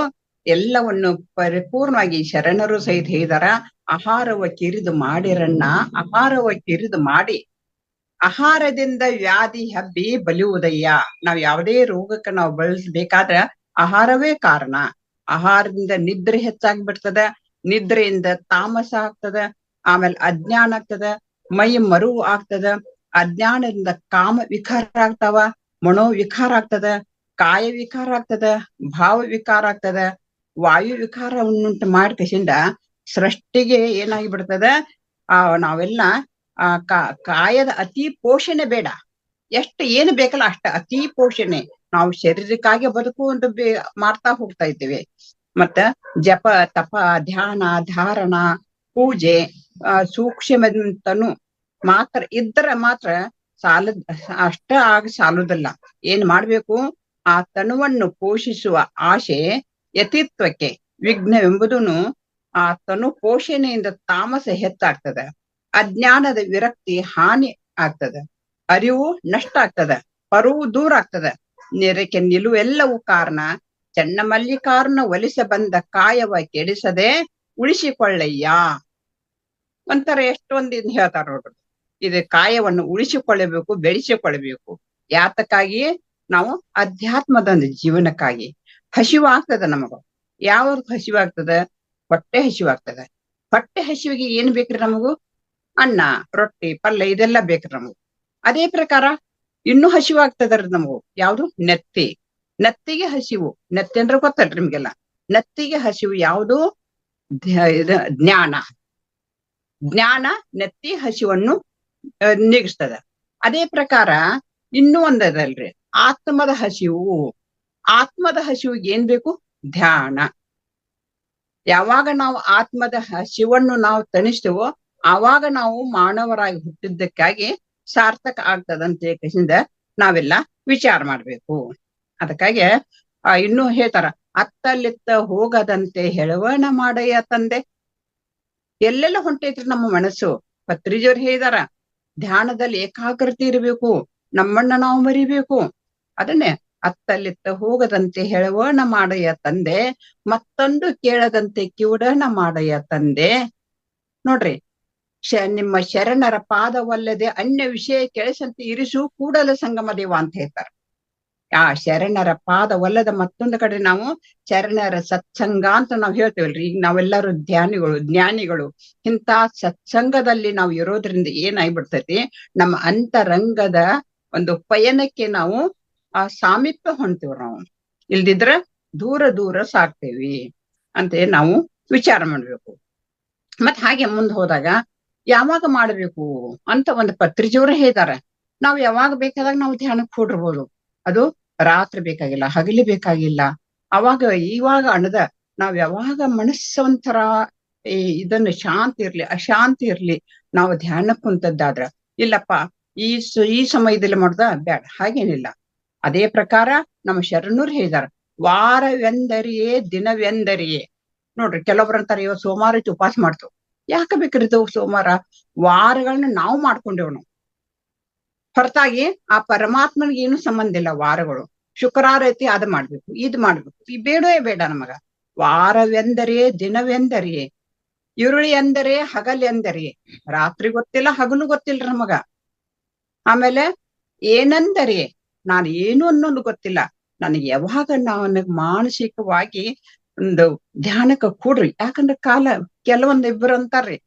ಎಲ್ಲವನ್ನು ಪರಿಪೂರ್ಣವಾಗಿ ಶರಣರು ಸಹಿತ ಹೇಳಿದಾರ. ಆಹಾರವ ಕಿರಿದು ಮಾಡಿರಣ್ಣ, ಆಹಾರವ ಕಿರಿದು ಮಾಡಿ ಆಹಾರದಿಂದ ವ್ಯಾಧಿ ಹಬ್ಬಿ ಬಲಿಯುವುದಯ್ಯ. ನಾವ್ ಯಾವುದೇ ರೋಗಕ್ಕೆ ನಾವು ಬಳಸಬೇಕಾದ್ರೆ ಆಹಾರವೇ ಕಾರಣ. ಆಹಾರದಿಂದ ನಿದ್ರೆ ಹೆಚ್ಚಾಗ್ಬಿಡ್ತದ, ನಿದ್ರೆಯಿಂದ ತಾಮಸ ಆಗ್ತದ, ಆಮೇಲೆ ಅಜ್ಞಾನ ಆಗ್ತದ, ಮೈ ಮರುವು ಆಗ್ತದ, ಅಜ್ಞಾನದಿಂದ ಕಾಮ ವಿಕಾರ ಆಗ್ತಾವ, ಮನೋವಿಕಾರ ಆಗ್ತದ, ಕಾಯ ವಿಕಾರ ಆಗ್ತದ, ಭಾವ ವಿಕಾರ ಆಗ್ತದ, ವಾಯು ವಿಕಾರ ಉಂಟು ಮಾಡ್ಕಸಿಂದ ಸೃಷ್ಟಿಗೆ ಏನಾಗಿ ಬಿಡ್ತದ. ನಾವೆಲ್ಲ ಕಾಯದ ಅತಿ ಪೋಷಣೆ ಬೇಡ, ಎಷ್ಟು ಏನು ಬೇಕಲ್ಲ ಅಷ್ಟ ಅತಿ ಪೋಷಣೆ ನಾವು ಶರೀರಕ್ಕಾಗಿ ಬದುಕುವಂತ ಮಾಡ್ತಾ ಹೋಗ್ತಾ ಇದ್ದೇವೆ. ಮತ್ತ ಜಪ ತಪ ಧ್ಯಾನ ಧಾರಣ ಪೂಜೆ ಸೂಕ್ಷ್ಮತನು ಮಾತ್ರ ಇದ್ರ ಮಾತ್ರ ಅಷ್ಟ ಆಗ ಸಾಲುದಲ್ಲ. ಏನ್ ಮಾಡ್ಬೇಕು, ಆ ತನುವನ್ನು ಪೋಷಿಸುವ ಆಶೆ ಯತಿತ್ವಕ್ಕೆ ವಿಘ್ನವೆಂಬುದನ್ನು ಆ ತನು ಪೋಷಣೆಯಿಂದ ತಾಮಸ ಹೆಚ್ಚಾಗ್ತದ, ಅಜ್ಞಾನದ ವಿರಕ್ತಿ ಹಾನಿ ಆಗ್ತದ, ಅರಿವು ನಷ್ಟ ಆಗ್ತದ, ಪರುವು ದೂರ ಆಗ್ತದ, ನೆರಕೆ ನಿಲುವೆಲ್ಲವೂ ಕಾರಣ. ಚನ್ನ ಮಲ್ಲಿಕಾರ್ನ ಒಲಿಸ ಬಂದ ಕಾಯವ ಕೆಡಿಸದೆ ಉಳಿಸಿಕೊಳ್ಳಯ್ಯ. ಒಂಥರ ಎಷ್ಟೊಂದು ಹೇಳ್ತಾರ ನೋಡ್ರಿ. ಇದು ಕಾಯವನ್ನು ಉಳಿಸಿಕೊಳ್ಳಬೇಕು, ಬೆಳೆಸಿಕೊಳ್ಳಬೇಕು. ಯಾತಕ್ಕಾಗಿ? ನಾವು ಅಧ್ಯಾತ್ಮದ ಜೀವನಕ್ಕಾಗಿ. ಹಸಿವಾಗ್ತದ ನಮಗ. ಯಾವ ಹಸಿವಾಗ್ತದ? ಹೊಟ್ಟೆ ಹಸಿವಾಗ್ತದ. ಹೊಟ್ಟೆ ಹಸಿವಿಗೆ ಏನ್ ಬೇಕ್ರಿ ನಮಗೂ? ಅನ್ನ, ರೊಟ್ಟಿ, ಪಲ್ಯ ಇದೆಲ್ಲ ಬೇಕ್ರಿ ನಮಗೂ. ಅದೇ ಪ್ರಕಾರ ಇನ್ನೂ ಹಸಿವಾಗ್ತದ್ರಿ ನಮಗೂ. ಯಾವ್ದು? ನೆತ್ತಿಗೆ ಹಸಿವು. ನೆತ್ತಿ ಅಂದ್ರೆ ಗೊತ್ತಲ್ರಿ ನಿಮ್ಗೆಲ್ಲ. ನೆತ್ತಿಗೆ ಹಸಿವು ಯಾವುದು? ಜ್ಞಾನ ನೆತ್ತಿ ಹಸಿವನ್ನು ನೀಗಿಸ್ತದ. ಅದೇ ಪ್ರಕಾರ ಇನ್ನೂ ಒಂದದಲ್ರಿ, ಆತ್ಮದ ಹಸಿವು. ಆತ್ಮದ ಹಸಿವಿಗೆ ಏನ್ ಬೇಕು? ಧ್ಯಾನ. ಯಾವಾಗ ನಾವು ಆತ್ಮದ ಹಸಿವನ್ನು ನಾವು ತಣಿಸ್ತೇವೋ ಆವಾಗ ನಾವು ಮಾನವರಾಗಿ ಹುಟ್ಟಿದ್ದಕ್ಕಾಗಿ ಸಾರ್ಥಕ ಆಗ್ತದಂತ ಏಕದಿಂದ ನಾವೆಲ್ಲ ವಿಚಾರ ಮಾಡ್ಬೇಕು. ಅದಕ್ಕಾಗಿ ಇನ್ನೂ ಹೇಳ್ತಾರ, ಅತ್ತಲಿತ್ತ ಹೋಗದಂತೆ ಹೇಳುವಣ ಮಾಡಯ್ಯ ತಂದೆ. ಎಲ್ಲೆಲ್ಲ ಹೊಂಟೈತ್ರಿ ನಮ್ಮ ಮನಸ್ಸು. ಪತ್ರಿಜಿಯವ್ರು ಹೇಳಿದಾರ, ಧ್ಯಾನದಲ್ಲಿ ಏಕಾಗ್ರತೆ ಇರಬೇಕು, ನಮ್ಮನ್ನ ನಾವು ಮರಿಬೇಕು. ಅದನ್ನೇ ಅತ್ತಲಿತ್ತ ಹೋಗದಂತೆ ಹೇಳುವಣ ಮಾಡಯ್ಯ ತಂದೆ, ಮತ್ತೊಂದು ಕೇಳದಂತೆ ಕಿವುಡನ ಮಾಡಯ್ಯ ತಂದೆ. ನೋಡ್ರಿ, ನಿಮ್ಮ ಶರಣರ ಪಾದವಲ್ಲದೆ ಅನ್ಯ ವಿಷಯ ಕೆಳಸಂತೆ ಇರಿಸು ಕೂಡಲ ಸಂಗಮ ದೇವ ಅಂತ ಹೇಳ್ತಾರೆ. ಆ ಶರಣರ ಪಾದವಲ್ಲದ ಮತ್ತೊಂದು ಕಡೆ ನಾವು ಶರಣರ ಸತ್ಸಂಗ ಅಂತ ನಾವು ಹೇಳ್ತೇವಲ್ರಿ. ಈಗ ನಾವೆಲ್ಲರೂ ಜ್ಞಾನಿಗಳು ಇಂಥ ಸತ್ಸಂಗದಲ್ಲಿ ನಾವು ಇರೋದ್ರಿಂದ ಏನಾಗ್ಬಿಡ್ತೈತಿ, ನಮ್ಮ ಅಂತರಂಗದ ಒಂದು ಪಯಣಕ್ಕೆ ನಾವು ಆ ಸಾಮೀಪ್ಯ ಹೊಂತೀವಿ. ನಾವು ಇಲ್ದಿದ್ರ ದೂರ ದೂರ ಸಾಕ್ತೇವಿ ಅಂತ ನಾವು ವಿಚಾರ ಮಾಡ್ಬೇಕು. ಮತ್ ಹಾಗೆ ಮುಂದೆ ಹೋದಾಗ ಯಾವಾಗ ಮಾಡ್ಬೇಕು ಅಂತ ಒಂದು ಪತ್ರಿಜಿಯವರು ಹೇಳ್ತಾರೆ. ನಾವು ಯಾವಾಗ ಬೇಕಾದಾಗ ನಾವು ಧ್ಯಾನಕ್ಕೆ ಕೂಡಿರ್ಬೋದು. ಅದು ರಾತ್ರಿ ಬೇಕಾಗಿಲ್ಲ, ಹಗಲಿ ಬೇಕಾಗಿಲ್ಲ. ಇವಾಗ ಅಣದ ನಾವ್ ಯಾವಾಗ ಮನಸ್ಸು ಒಂಥರ ಇದನ್ನ ಶಾಂತಿ ಇರ್ಲಿ ಅಶಾಂತಿ ಇರ್ಲಿ, ನಾವು ಧ್ಯಾನಕ್ಕೆ ಕುಂತದ್ದಾದ್ರ ಇಲ್ಲಪ್ಪ ಈ ಸಮಯದಲ್ಲಿ ಮಾಡುದ ಬೇಡ, ಹಾಗೇನಿಲ್ಲ. ಅದೇ ಪ್ರಕಾರ ನಮ್ಮ ಶರಣರು ಹೇಳಿದಾರ, ವಾರವೆಂದರಿಯೇ ದಿನವೆಂದರಿಯೇ. ನೋಡ್ರಿ, ಕೆಲವೊಬ್ರು ಅಂತಾರೆ ಇವ ಸೋಮವಾರ ಐತಿ ಉಪವಾಸ ಮಾಡ್ತೇವೆ. ಯಾಕ ಬೇಕಿರ್ತೇವೆ ಸೋಮವಾರ? ವಾರಗಳನ್ನ ನಾವು ಮಾಡ್ಕೊಂಡೇವ್ ನಾವು. ಹೊರತಾಗಿ ಆ ಪರಮಾತ್ಮನಿಗೆ ಏನು ಸಂಬಂಧ ಇಲ್ಲ ವಾರಗಳು. ಶುಕ್ರವಾರ ಐತಿ ಅದ್ ಮಾಡ್ಬೇಕು, ಇದ್ ಮಾಡ್ಬೇಕು, ಈ ಬೇಡವೇ ಬೇಡ ನಮಗ. ವಾರವೆಂದರಿಯೇ ದಿನವೆಂದರಿಯೇ, ಈರುಳ್ಳಿ ಎಂದರೆ ಹಗಲ್ ಎಂದರಿಯೇ. ರಾತ್ರಿ ಗೊತ್ತಿಲ್ಲ, ಹಗಲು ಗೊತ್ತಿಲ್ರಿ ನಮಗ. ಆಮೇಲೆ ಏನೆಂದರೆ ನಾನು ಏನು ಅನ್ನೋದು ಗೊತ್ತಿಲ್ಲ. ನನಗೆ ಯಾವಾಗ ನನಗ್ ಮಾನಸಿಕವಾಗಿ ಒಂದು ಧ್ಯಾನಕ್ಕೆ ಕೂಡ್ರಿ. ಯಾಕಂದ್ರೆ ಕೆಲವೊಂದ್ ಇಬ್ಬರು ಅಂತಾರ್ರಿ,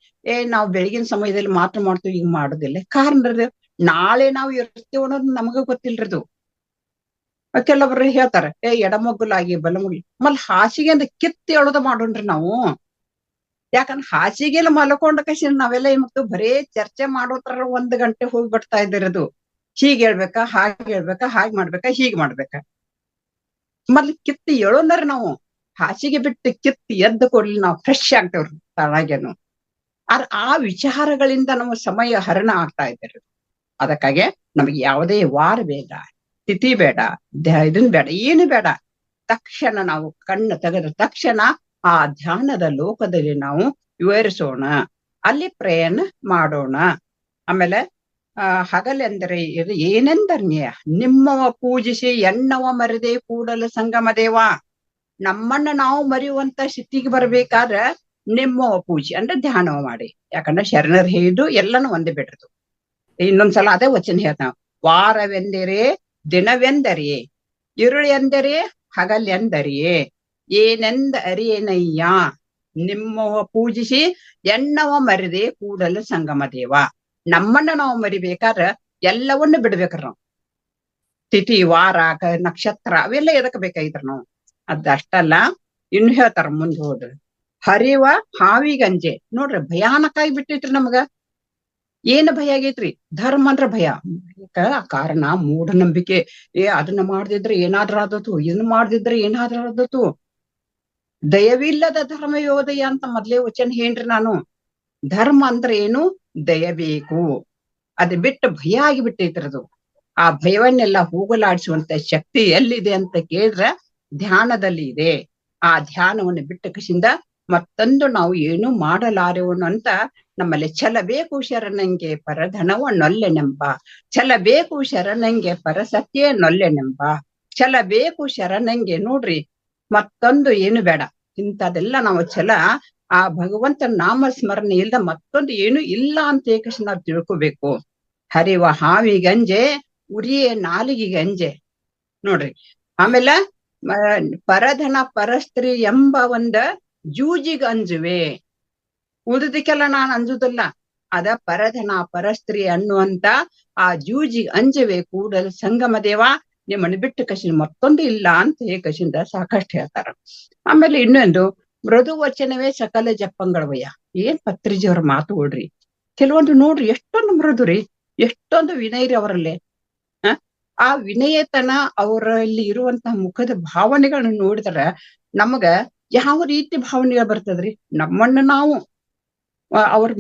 ನಾವು ಬೆಳಗಿನ ಸಮಯದಲ್ಲಿ ಮಾತ್ರ ಮಾಡ್ತೀವಿ, ಈಗ ಮಾಡೋದಿಲ್ಲ. ಕಾರಣ ನಾಳೆ ನಾವು ಇರ್ತೀವಿ ಅನ್ನೋದು ನಮಗ ಗೊತ್ತಿಲ್ರದು. ಕೆಲವೊಬ್ರು ಹೇಳ್ತಾರೆ, ಎಡಮಗ್ಗುಲಾಗಿ ಬಲಮಗ್ಲಿ ಹಾಸಿಗೆ ಅಂತ ಕಿತ್ತಿ ಎಳೋದ ಮಾಡೋಣ್ರಿ ನಾವು. ಯಾಕಂದ್ರೆ ಹಾಸಿಗೆಲ್ಲ ಮಲ್ಕೊಂಡ ಕಷ್ಟ ನಾವೆಲ್ಲ ಏನ್ ಮಾಡ್ತೀವಿ, ಬರೇ ಚರ್ಚೆ ಮಾಡೋತರ 1 ಗಂಟೆ ಹೋಗಿ ಬಿಡ್ತಾ ಇದ್ದಿರೋದು. ಹೀಗ್ ಹೇಳ್ಬೇಕಾ, ಹಾಗೆ ಹೇಳ್ಬೇಕಾ, ಹಾಗೆ ಮಾಡ್ಬೇಕಾ, ಹೀಗ್ ಮಾಡ್ಬೇಕಾ. ಮೊದ್ಲು ಕಿತ್ತಿ ಎಳೋಂದ್ರೆ ನಾವು ಹಾಸಿಗೆ ಬಿಟ್ಟು ಕಿತ್ತಿ ಎದ್ದು ಕೊಡ್ಲಿ ನಾವು ಫ್ರೆಶ್ ಆಗ್ತೇವ್ರಿ ತಳಗೇನು. ಆ ವಿಚಾರಗಳಿಂದ ನಮ್ಮ ಸಮಯ ಹರಣ ಆಗ್ತಾ ಇದ್ದಾರೆ. ಅದಕ್ಕಾಗಿ ನಮಗೆ ಯಾವುದೇ ವಾರ ಬೇಡ, ತಿಥಿ ಬೇಡ, ಇದನ್ ಬೇಡ, ಏನು ಬೇಡ. ತಕ್ಷಣ ನಾವು ಕಣ್ಣು ತೆಗೆದ ತಕ್ಷಣ ಆ ಧ್ಯಾನದ ಲೋಕದಲ್ಲಿ ನಾವು ವಿವರಿಸೋಣ, ಅಲ್ಲಿ ಪ್ರಯಾಣ ಮಾಡೋಣ. ಆಮೇಲೆ ಹಗಲೆಂದರೆ ಏನೆಂದರ್ನ್ಯ ನಿಮ್ಮವ ಪೂಜಿಸಿ ಎಣ್ಣವ ಮರದೆ ಕೂಡಲ ಸಂಗಮ ದೇವ. ನಮ್ಮನ್ನ ನಾವು ಮರೆಯುವಂತ ಸ್ಥಿತಿಗೆ ಬರ್ಬೇಕಾದ್ರೆ ನಿಮ್ಮವ ಪೂಜೆ ಅಂದ್ರೆ ಧ್ಯಾನವ ಮಾಡಿ. ಯಾಕಂದ್ರೆ ಶರಣರು ಹೇಳಿದ್ದು ಎಲ್ಲಾನು ಒಂದೇ ಬಿಡ್ರದು. ಇನ್ನೊಂದ್ಸಲ ಅದೇ ವಚನ ಹೇಳ್ತಾವ, ವಾರವೆಂದರೆ ದಿನವೆಂದರಿಯೇ, ಈರುಳ್ಳಿ ಎಂದರೆ ಹಗಲ್ ಎಂದರಿಯೇ, ಏನೆಂದ ಅರಿಯೇನಯ್ಯ ನಿಮ್ಮವ ಪೂಜಿಸಿ ಎಣ್ಣವ ಮರದೆ ಕೂಡಲ ಸಂಗಮ ದೇವ. ನಮ್ಮನ್ನ ನಾವು ಮರಿಬೇಕಾದ್ರ ಎಲ್ಲವನ್ನೂ ಬಿಡ್ಬೇಕ್ರ ನಾವು. ತಿಥಿ, ವಾರ, ನಕ್ಷತ್ರ ಅವೆಲ್ಲ ಎದಕ್ ಬೇಕಾಗಿದ್ರ ನಾವು. ಅದಷ್ಟಲ್ಲ, ಇನ್ನು ಹೇಳ್ತಾರ ಮುಂದೆ ಹೋದ್ರೆ, ಹರಿವ ಹಾವಿಗಂಜೆ. ನೋಡ್ರಿ, ಭಯಾನಕ ಆಗಿ ಬಿಟ್ಟೈತ್ರಿ ನಮಗ. ಏನ್ ಭಯ ಆಗೈತ್ರಿ? ಧರ್ಮ ಅಂದ್ರ ಭಯ. ಕಾರಣ ಮೂಢನಂಬಿಕೆ. ಅದನ್ನ ಮಾಡ್ದಿದ್ರೆ ಏನಾದ್ರೂ ಆದತು, ಇದನ್ನ ಮಾಡ್ದಿದ್ರೆ ಏನಾದ್ರೂ ಆದತು. ದಯವಿಲ್ಲದ ಧರ್ಮ ಯೋದಯ ಅಂತ ಮೊದ್ಲೇ ವಚನ ಹೇಳ್ರಿ ನಾನು. ಧರ್ಮ ಅಂದ್ರೆ ಏನು? ದಯ ಬೇಕು. ಅದ್ ಬಿಟ್ಟು ಭಯ ಆಗಿ ಬಿಟ್ಟೈತ್ರದು. ಆ ಭಯವನ್ನೆಲ್ಲ ಹೋಗಲಾಡಿಸುವಂತ ಶಕ್ತಿ ಎಲ್ಲಿದೆ ಅಂತ ಕೇಳಿದ್ರೆ ಧ್ಯಾನದಲ್ಲಿ ಇದೆ. ಆ ಧ್ಯಾನವನ್ನು ಬಿಟ್ಟ ಕಸಿಂದ ಮತ್ತೊಂದು ನಾವು ಏನು ಮಾಡಲಾರೆವನು ಅಂತ ನಮ್ಮಲ್ಲಿ ಛಲ ಬೇಕು ಶರಣಂಗೆ ಪರಧನವ ನೊಲ್ಲೆನೆಂಬ. ಛಲ ಬೇಕು ಶರಣಂಗೆ ಪರಸತ್ಯ ನೊಲ್ಲೆನೆಂಬ. ಛಲ ಬೇಕು ಶರಣಂಗೆ. ನೋಡ್ರಿ, ಮತ್ತೊಂದು ಏನು ಬೇಡ. ಇಂಥದೆಲ್ಲ ನಾವು ಛಲ ಆ ಭಗವಂತನ ನಾಮ ಸ್ಮರಣೆ ಇಲ್ದ ಮತ್ತೊಂದು ಏನು ಇಲ್ಲ ಅಂತ ಏಕಶ ನಾವು ತಿಳ್ಕೊಬೇಕು. ಹರಿವ ಹಾವಿಗಂಜೆ ಉರಿಯೇ ನಾಲಿಗೆಗಂಜೆ. ನೋಡ್ರಿ, ಆಮೇಲೆ ಪರಧನ ಪರಸ್ತ್ರೀ ಎಂಬ ಒಂದ ಜೂಜಿಗ ಅಂಜುವೆ. ಉಳಿದಕ್ಕೆಲ್ಲ ನಾನು ಅಂಜುದಿಲ್ಲ. ಅದ ಪರಧನ ಪರಸ್ತ್ರೀ ಅನ್ನುವಂತ ಆ ಜೂಜಿಗ್ ಅಂಜುವೆ ಕೂಡಲ ಸಂಗಮ ದೇವ. ನಿಮ್ಮನ್ನು ಬಿಟ್ಟು ಕಶಿನ ಮತ್ತೊಂದು ಇಲ್ಲ ಅಂತ ಏಕಶಿಂದ ಸಾಕಷ್ಟು ಹೇಳ್ತಾರ. ಆಮೇಲೆ ಇನ್ನೊಂದು, ಮೃದು ವಚನವೇ ಸಕಲ ಜಪ್ಪಂಗಳವಯ್ಯ. ಏನ್ ಪತ್ರಿಜಿಯವ್ರ ಮಾತುಗಳ್ರಿ. ಕೆಲವೊಂದು ನೋಡ್ರಿ, ಎಷ್ಟೊಂದು ಮೃದು ರೀ, ಎಷ್ಟೊಂದು ವಿನಯ ರೀ ಅವರಲ್ಲಿ. ಆ ವಿನಯತನ ಅವರಲ್ಲಿ ಇರುವಂತಹ ಮುಖದ ಭಾವನೆಗಳನ್ನ ನೋಡಿದ್ರ ನಮಗ ಯಾವ ರೀತಿ ಭಾವನೆಗಳು ಬರ್ತದ್ರಿ. ನಮ್ಮನ್ನ ನಾವು ಅವ್ರ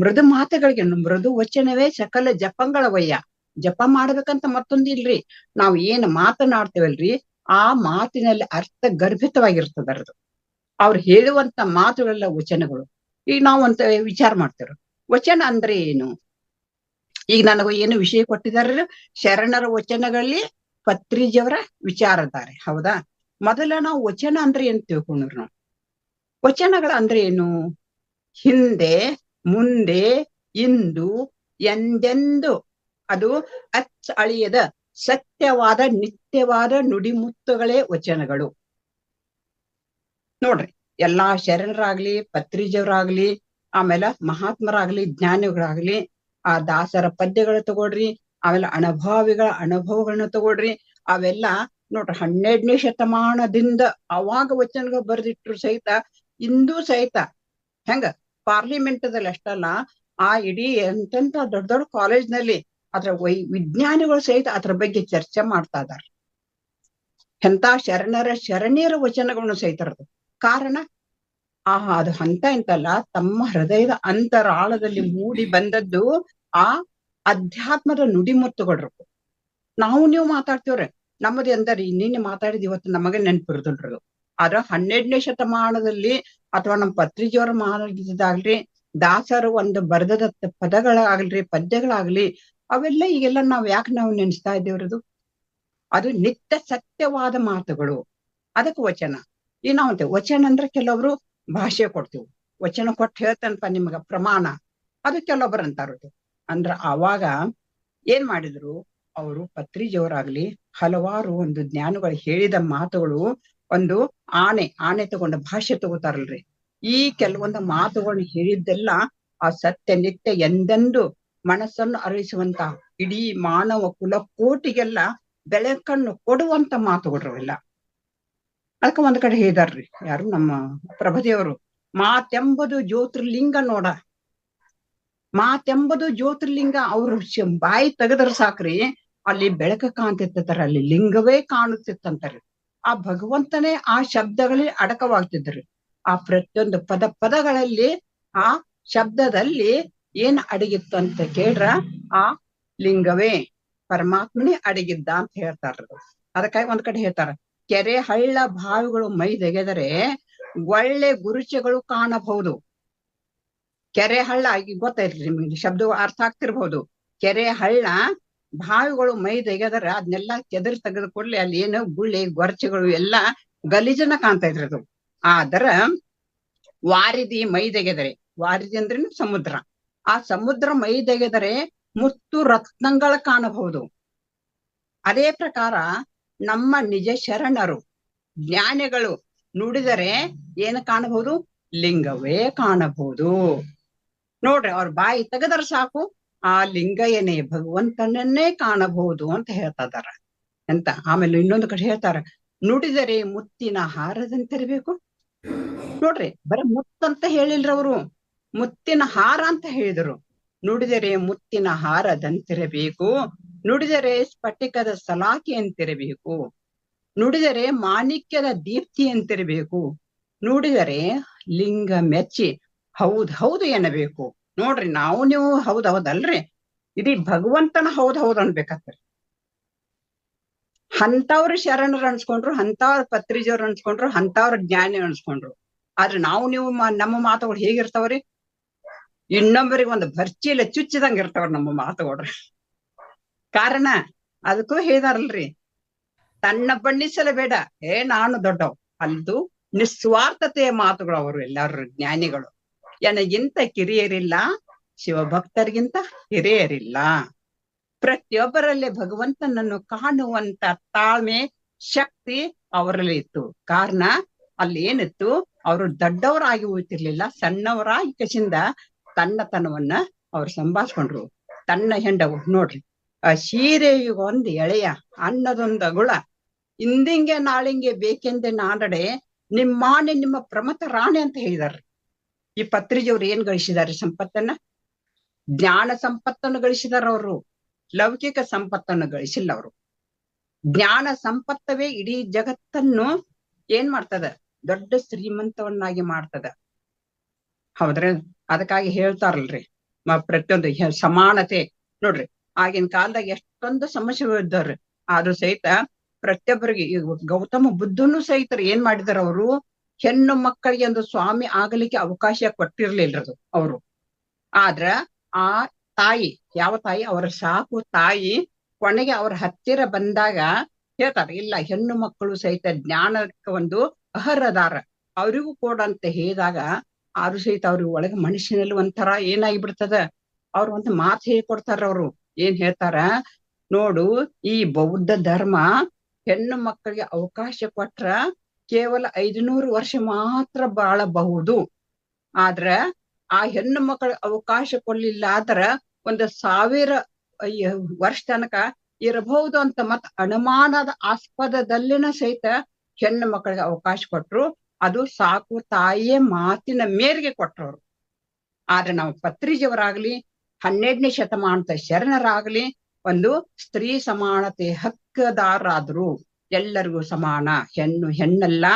ಮೃದು ಮಾತುಗಳಿಗೆ, ಮೃದು ವಚನವೇ ಸಕಲ ಜಪಂಗಳವಯ್ಯ. ಜಪ ಮಾಡ್ಬೇಕಂತ ಮತ್ತೊಂದು ಇಲ್ರಿ. ನಾವ್ ಏನ್ ಮಾತನಾಡ್ತೇವಲ್ರಿ, ಆ ಮಾತಿನಲ್ಲಿ ಅರ್ಥ ಗರ್ಭಿತವಾಗಿರ್ತದರದು. ಅವ್ರು ಹೇಳುವಂತ ಮಾತುಗಳೆಲ್ಲ ವಚನಗಳು. ಈಗ ನಾವಂತ ವಿಚಾರ ಮಾಡ್ತೇವೆ, ವಚನ ಅಂದ್ರೆ ಏನು? ಈಗ ನನಗ ಏನು ವಿಷಯ ಕೊಟ್ಟಿದಾರ, ಶರಣರ ವಚನಗಳಲ್ಲಿ ಪತ್ರಿಜಿಯವರ ವಿಚಾರಧಾರೆ. ಹೌದಾ? ಮೊದಲ ನಾವು ವಚನ ಅಂದ್ರೆ ಏನ್ ತಿಳ್ಕೊಂಡ್ರು ನಾವು. ವಚನಗಳ ಅಂದ್ರೆ ಏನು? ಹಿಂದೆ ಮುಂದೆ ಇಂದು ಎಂದೆಂದು ಅದು ಅಳಿಯದ ಸತ್ಯವಾದ ನಿತ್ಯವಾದ ನುಡಿಮುತ್ತುಗಳೇ ವಚನಗಳು. ನೋಡ್ರಿ, ಎಲ್ಲಾ ಶರಣರಾಗ್ಲಿ, ಪತ್ರಿಜವರಾಗ್ಲಿ, ಆಮೇಲೆ ಮಹಾತ್ಮರಾಗ್ಲಿ, ಜ್ಞಾನಿಗಳಾಗ್ಲಿ, ಆ ದಾಸರ ಪದ್ಯಗಳು ತಗೊಳ್ರಿ, ಆಮೇಲೆ ಅನುಭಾವಿಗಳ ಅನುಭವಗಳನ್ನ ತಗೊಳ್ರಿ, ಅವೆಲ್ಲ ನೋಡ್ರಿ 12ನೇ ಶತಮಾನದಿಂದ ಅವಾಗ ವಚನಗಳು ಬರೆದಿಟ್ರು ಸಹಿತ ಇಂದೂ ಸಹಿತ ಹೆಂಗ ಪಾರ್ಲಿಮೆಂಟ್ದಲ್ಲಿ ಅಷ್ಟಲ್ಲ, ಆ ಇಡೀ ಎಂತೆಂತ ದೊಡ್ಡ ದೊಡ್ಡ ಕಾಲೇಜ್ನಲ್ಲಿ ಅದ್ರ ವಿಜ್ಞಾನಿಗಳು ಸಹಿತ ಅದ್ರ ಬಗ್ಗೆ ಚರ್ಚೆ ಮಾಡ್ತಾ ಇದಾರೆ. ಎಂತ ಶರಣೀಯರ ವಚನಗಳನ್ನು ಸಹಿತ ಇರೋದು. ಕಾರಣ ಅದು ಅಂತ ಇಂತಲ್ಲ, ತಮ್ಮ ಹೃದಯದ ಅಂತರಾಳದಲ್ಲಿ ಮೂಡಿ ಬಂದದ್ದು ಆ ಅಧ್ಯಾತ್ಮದ ನುಡಿಮುತ್ತುಗಳು. ನಾವು ನೀವು ಮಾತಾಡ್ತೀವ್ರಿ, ನಮ್ಮದು ಎಂದರೆ ನಿನ್ನೆ ಮಾತಾಡಿದ ಇವತ್ತು ನಮಗೆ ನೆನಪಿರೋದಿಲ್ರಿ. ಆದ್ರ 12ನೇ ಶತಮಾನದಲ್ಲಿ ಅಥವಾ ನಮ್ಮ ಪತ್ರಿಜೆಯವರು ಮಾಡಿದಾಗ್ಲಿ, ದಾಸರು ಒಂದು ಬರೆದ ಪದಗಳಾಗ್ಲಿ, ಪದ್ಯಗಳಾಗ್ಲಿ, ಅವೆಲ್ಲ ಈಗೆಲ್ಲ ನಾವು ನೆನೆಸ್ತಾ ಇದ್ದೇವ್ರದು. ಅದು ನಿತ್ಯ ಸತ್ಯವಾದ ಮಾತುಗಳು, ಅದಕ್ಕೆ ವಚನ. ಈಗ ನಾವಂತೇವೆ ವಚನ ಅಂದ್ರೆ ಕೆಲವೊಬ್ರು ಭಾಷೆ ಕೊಡ್ತೀವಿ, ವಚನ ಕೊಟ್ಟು ಹೇಳ್ತೇನಪ್ಪ ನಿಮ್ಗ ಪ್ರಮಾಣ, ಅದು ಕೆಲವೊಬ್ರು ಅಂತಾರದು. ಅಂದ್ರ ಅವಾಗ ಏನ್ ಮಾಡಿದ್ರು ಅವರು, ಪತ್ರಿಜೆಯವರಾಗ್ಲಿ ಹಲವಾರು ಒಂದು ಜ್ಞಾನಿಗಳು ಹೇಳಿದ ಮಾತುಗಳು, ಒಂದು ಆಣೆ ತಗೊಂಡ ಭಾಷೆ ತಗೋತಾರಲ್ರಿ, ಈ ಕೆಲವೊಂದು ಮಾತುಗಳನ್ನ ಹೇಳಿದ್ದೆಲ್ಲ ಆ ಸತ್ಯ ನಿತ್ಯ ಎಂದೆಂದು ಮನಸ್ಸನ್ನು ಅರಳಿಸುವಂತ ಇಡೀ ಮಾನವ ಕುಲಕೋಟಿಗೆಲ್ಲ ಬೆಳಕನ್ನು ಕೊಡುವಂತ ಮಾತುಗಳವೆಲ್ಲ. ಅದಕ್ಕೆ ಒಂದ್ ಕಡೆ ಹೇಳಿದಾರ್ರಿ, ಯಾರು ನಮ್ಮ ಪ್ರಭದೇವರು, ಮಾತೆಂಬುದು ಜ್ಯೋತಿರ್ಲಿಂಗ ನೋಡ, ಮಾತೆಂಬುದು ಜ್ಯೋತಿರ್ಲಿಂಗ. ಅವ್ರು ಬಾಯಿ ತೆಗದ್ರ ಸಾಕ್ರಿ, ಅಲ್ಲಿ ಬೆಳಕ ಕಾಣ್ತಿರ್ತಾರ, ಅಲ್ಲಿ ಲಿಂಗವೇ ಕಾಣುತ್ತಿತ್ತಂತಾರಿ. ಆ ಭಗವಂತನೇ ಆ ಶಬ್ದಗಳಲ್ಲಿ ಅಡಕವಾಗ್ತಿದ್ರಿ. ಆ ಪ್ರತಿಯೊಂದು ಪದಗಳಲ್ಲಿ ಆ ಶಬ್ದದಲ್ಲಿ ಏನ್ ಅಡಗಿತ್ತು ಅಂತ ಕೇಳ್ರ, ಆ ಲಿಂಗವೇ ಪರಮಾತ್ಮನೇ ಅಡಗಿದ್ದ ಅಂತ ಹೇಳ್ತಾರ. ಅದಕ್ಕಾಗಿ ಒಂದ್ ಕಡೆ ಹೇಳ್ತಾರ, ಕೆರೆ ಹಳ್ಳ ಬಾವಿಗಳು ಮೈದೆಗೆದರೆ ಒಳ್ಳೆ ಗುರುಚೆಗಳು ಕಾಣಬಹುದು. ಕೆರೆ ಹಳ್ಳ ಗೊತ್ತೈತ್ರಿ ನಿಮ್ಗೆ, ಶಬ್ದ ಅರ್ಥ ಆಗ್ತಿರ್ಬಹುದು. ಕೆರೆ ಹಳ್ಳ ಬಾವಿಗಳು ಮೈದೆಗೆದರೆ ಅದನ್ನೆಲ್ಲ ಕೆದರಿ ತೆಗೆದು ಕೂಡ್ಲೆ ಅಲ್ಲಿ ಏನು ಗುಳ್ಳೆ ಗೊರಚೆಗಳು ಎಲ್ಲಾ ಗಲೀಜನ ಕಾಣ್ತಾ ಇದ್ರದು. ಆದ್ರ ವಾರಿದಿ ಮೈದೆಗೆದರೆ, ವಾರಿದಿ ಅಂದ್ರೇನು ಸಮುದ್ರ, ಆ ಸಮುದ್ರ ಮೈದೆಗೆದರೆ ಮುತ್ತು ರತ್ನಗಳ ಕಾಣಬಹುದು. ಅದೇ ಪ್ರಕಾರ ನಮ್ಮ ನಿಜ ಶರಣರು ಜ್ಞಾನಿಗಳು ನುಡಿದರೆ ಏನು ಕಾಣಬಹುದು, ಲಿಂಗವೇ ಕಾಣಬಹುದು. ನೋಡ್ರಿ, ಅವ್ರ ಬಾಯಿ ತೆಗೆದರ ಸಾಕು, ಆ ಲಿಂಗಯನೇ ಭಗವಂತನನ್ನೇ ಕಾಣಬಹುದು ಅಂತ ಹೇಳ್ತಾ ಇದಾರ ಅಂತ. ಆಮೇಲೆ ಇನ್ನೊಂದು ಕಡೆ ಹೇಳ್ತಾರ, ನುಡಿದರೆ ಮುತ್ತಿನ ಹಾರದಂತಿರ್ಬೇಕು. ನೋಡ್ರಿ, ಬರೀ ಮುತ್ತಂತ ಹೇಳಿಲ್ರ ಅವರು, ಮುತ್ತಿನ ಹಾರ ಅಂತ ಹೇಳಿದರು. ನುಡಿದರೆ ಮುತ್ತಿನ ಹಾರದಂತಿರಬೇಕು, ನುಡಿದರೆ ಸ್ಫಟಿಕದ ಸಲಾಕೆ ಅಂತಿರಬೇಕು, ನುಡಿದರೆ ಮಾಣಿಕ್ಯದ ದೀಪ್ತಿ ಅಂತಿರಬೇಕು, ನುಡಿದರೆ ಲಿಂಗ ಮೆಚ್ಚಿ ಹೌದು ಎನ್ನಬೇಕು. ನೋಡ್ರಿ, ನಾವು ನೀವು ಹೌದಲ್ರಿ, ಇಡೀ ಭಗವಂತನ ಹೌದು ಅನ್ಬೇಕಾಗ್ತರಿ. ಅಂತವ್ರ ಶರಣರು ಅನ್ಸ್ಕೊಂಡ್ರು, ಅಂತವ್ರ ಪತ್ರಿಜವ್ರು ಅನ್ಸ್ಕೊಂಡ್ರು, ಅಂತವ್ರ ಜ್ಞಾನಿ ಅನ್ಸ್ಕೊಂಡ್ರು. ಆದ್ರೆ ನಾವು ನೀವು ನಮ್ಮ ಮಾತುಗಳು ಹೇಗಿರ್ತಾವ್ರಿ, ಇನ್ನೊಬ್ಬರಿಗೆ ಒಂದು ಭರ್ಚಿಲ್ಲ ಚುಚ್ಚಿದಂಗ ಇರ್ತಾವ್ರಿ ನಮ್ಮ ಮಾತುಗಳ್ರಿ. ಕಾರಣ ಅದಕ್ಕೂ ಹೇಳಿದಾರಲ್ರಿ, ತನ್ನ ಬಣ್ಣಿಸಲ ಬೇಡ, ನಾನು ದೊಡ್ಡವ್ ಅಲ್ದು ನಿಸ್ವಾರ್ಥತೆಯ ಮಾತುಗಳು ಅವರು ಎಲ್ಲಾರು ಜ್ಞಾನಿಗಳು. ನನಗಿಂತ ಕಿರಿಯರಿಲ್ಲ, ಶಿವಭಕ್ತರಿಗಿಂತ ಹಿರಿಯರಿಲ್ಲ. ಪ್ರತಿಯೊಬ್ಬರಲ್ಲಿ ಭಗವಂತನನ್ನು ಕಾಣುವಂತ ತಾಳ್ಮೆ ಶಕ್ತಿ ಅವರಲ್ಲಿ ಇತ್ತು. ಕಾರಣ ಅಲ್ಲಿ ಏನಿತ್ತು, ಅವರು ದೊಡ್ಡವರಾಗಿ ಹೋಗ್ತಿರ್ಲಿಲ್ಲ, ಸಣ್ಣವರಾಗಿ ಕಸಿಂದ ತನ್ನತನವನ್ನ ಅವ್ರು ಸಂಭಾಷಿಸ್ಕೊಂಡ್ರು. ತನ್ನ ಹೆಂಡವು ನೋಡ್ರಿ, ಆ ಸೀರೆಗೊಂದು ಎಳೆಯ ಅನ್ನದೊಂದು ಅಗುಳ, ಇಂದಿಂಗೆ ನಾಳಿಂಗೆ ಬೇಕೆಂದೆ ನಾಡಡೆ ನಿಮ್ಮಾಣೆ ನಿಮ್ಮ ಪ್ರಮಥ ರಾಣೆ ಅಂತ ಹೇಳಿದಾರೆ. ಈ ಪತ್ರಿಜವ್ರು ಏನ್ ಗಳಿಸಿದಾರೆ ಸಂಪತ್ತನ್ನ, ಜ್ಞಾನ ಸಂಪತ್ತನ್ನು ಗಳಿಸಿದಾರ. ಅವರು ಲೌಕಿಕ ಸಂಪತ್ತನ್ನು ಗಳಿಸಿಲ್ಲ. ಅವರು ಜ್ಞಾನ ಸಂಪತ್ತವೇ ಇಡೀ ಜಗತ್ತನ್ನು ಏನ್ ಮಾಡ್ತದ, ದೊಡ್ಡ ಶ್ರೀಮಂತವನ್ನಾಗಿ ಮಾಡ್ತದ. ಹೌದ್ರಿ, ಅದಕ್ಕಾಗಿ ಹೇಳ್ತಾರಲ್ರಿ, ಪ್ರತಿಯೊಂದು ಸಮಾನತೆ. ನೋಡ್ರಿ, ಆಗಿನ ಕಾಲದಾಗ ಎಷ್ಟೊಂದು ಸಮಸ್ಯೆಗಳು ಇದ್ದವ್ರಿ, ಆದ್ರೂ ಸಹಿತ ಪ್ರತಿಯೊಬ್ಬರಿಗೆ, ಗೌತಮ ಬುದ್ಧನು ಸಹಿತ ಏನ್ ಮಾಡಿದಾರ, ಅವರು ಹೆಣ್ಣು ಮಕ್ಕಳಿಗೆ ಒಂದು ಸ್ವಾಮಿ ಆಗಲಿಕ್ಕೆ ಅವಕಾಶ ಕೊಟ್ಟಿರ್ಲಿಲ್ರದು ಅವರು. ಆದ್ರ ಆ ತಾಯಿ, ಯಾವ ತಾಯಿ, ಅವರ ಸಾಕು ತಾಯಿ ಕೊನೆಗೆ ಅವ್ರ ಹತ್ತಿರ ಬಂದಾಗ ಹೇಳ್ತಾರೆ, ಇಲ್ಲ ಹೆಣ್ಣು ಮಕ್ಕಳು ಸಹಿತ ಜ್ಞಾನಕ್ಕೆ ಒಂದು ಅರ್ಹರದಾರ, ಅವರಿಗೂ ಕೂಡ ಅಂತ ಹೇಳಿದಾಗ, ಆರು ಸಹಿತ ಅವ್ರಿಗೆ ಒಳಗೆ ಮನುಷ್ಯನಲ್ಲಿ ಒಂಥರ ಏನಾಗಿ ಬಿಡ್ತದ, ಅವ್ರು ಒಂದು ಮಾತು ಹೇಳ್ಕೊಡ್ತಾರ. ಅವ್ರು ಏನ್ ಹೇಳ್ತಾರ ನೋಡು, ಈ ಬೌದ್ಧ ಧರ್ಮ ಹೆಣ್ಣು ಮಕ್ಕಳಿಗೆ ಅವಕಾಶ ಕೊಟ್ರ ಕೇವಲ 500 ವರ್ಷ ಮಾತ್ರ ಬಾಳಬಹುದು. ಆದ್ರ ಆ ಹೆಣ್ಣು ಮಕ್ಕಳ ಅವಕಾಶ ಕೊಡ್ಲಿಲ್ಲ ಆದ್ರ 1000 ವರ್ಷ ತನಕ ಇರಬಹುದು ಅಂತ ಮತ್ ಅನುಮಾನದ ಆಸ್ಪದದಲ್ಲಿನ ಸಹಿತ ಹೆಣ್ಣು ಮಕ್ಕಳಿಗೆ ಅವಕಾಶ ಕೊಟ್ರು. ಅದು ಸಾಕು ತಾಯಿಯ ಮಾತಿನ ಮೇರೆಗೆ ಕೊಟ್ರವ್ರು. ಆದ್ರೆ ನಾವು ಪತ್ರಿಜಿಯವರಾಗ್ಲಿ 12ನೇ ಶತಮಾನದ ಶರಣರಾಗ್ಲಿ ಒಂದು ಸ್ತ್ರೀ ಸಮಾನತೆ ಹಕ್ಕದಾರರಾದ್ರು. ಎಲ್ಲರಿಗೂ ಸಮಾನ. ಹೆಣ್ಣು ಹೆಣ್ಣಲ್ಲ,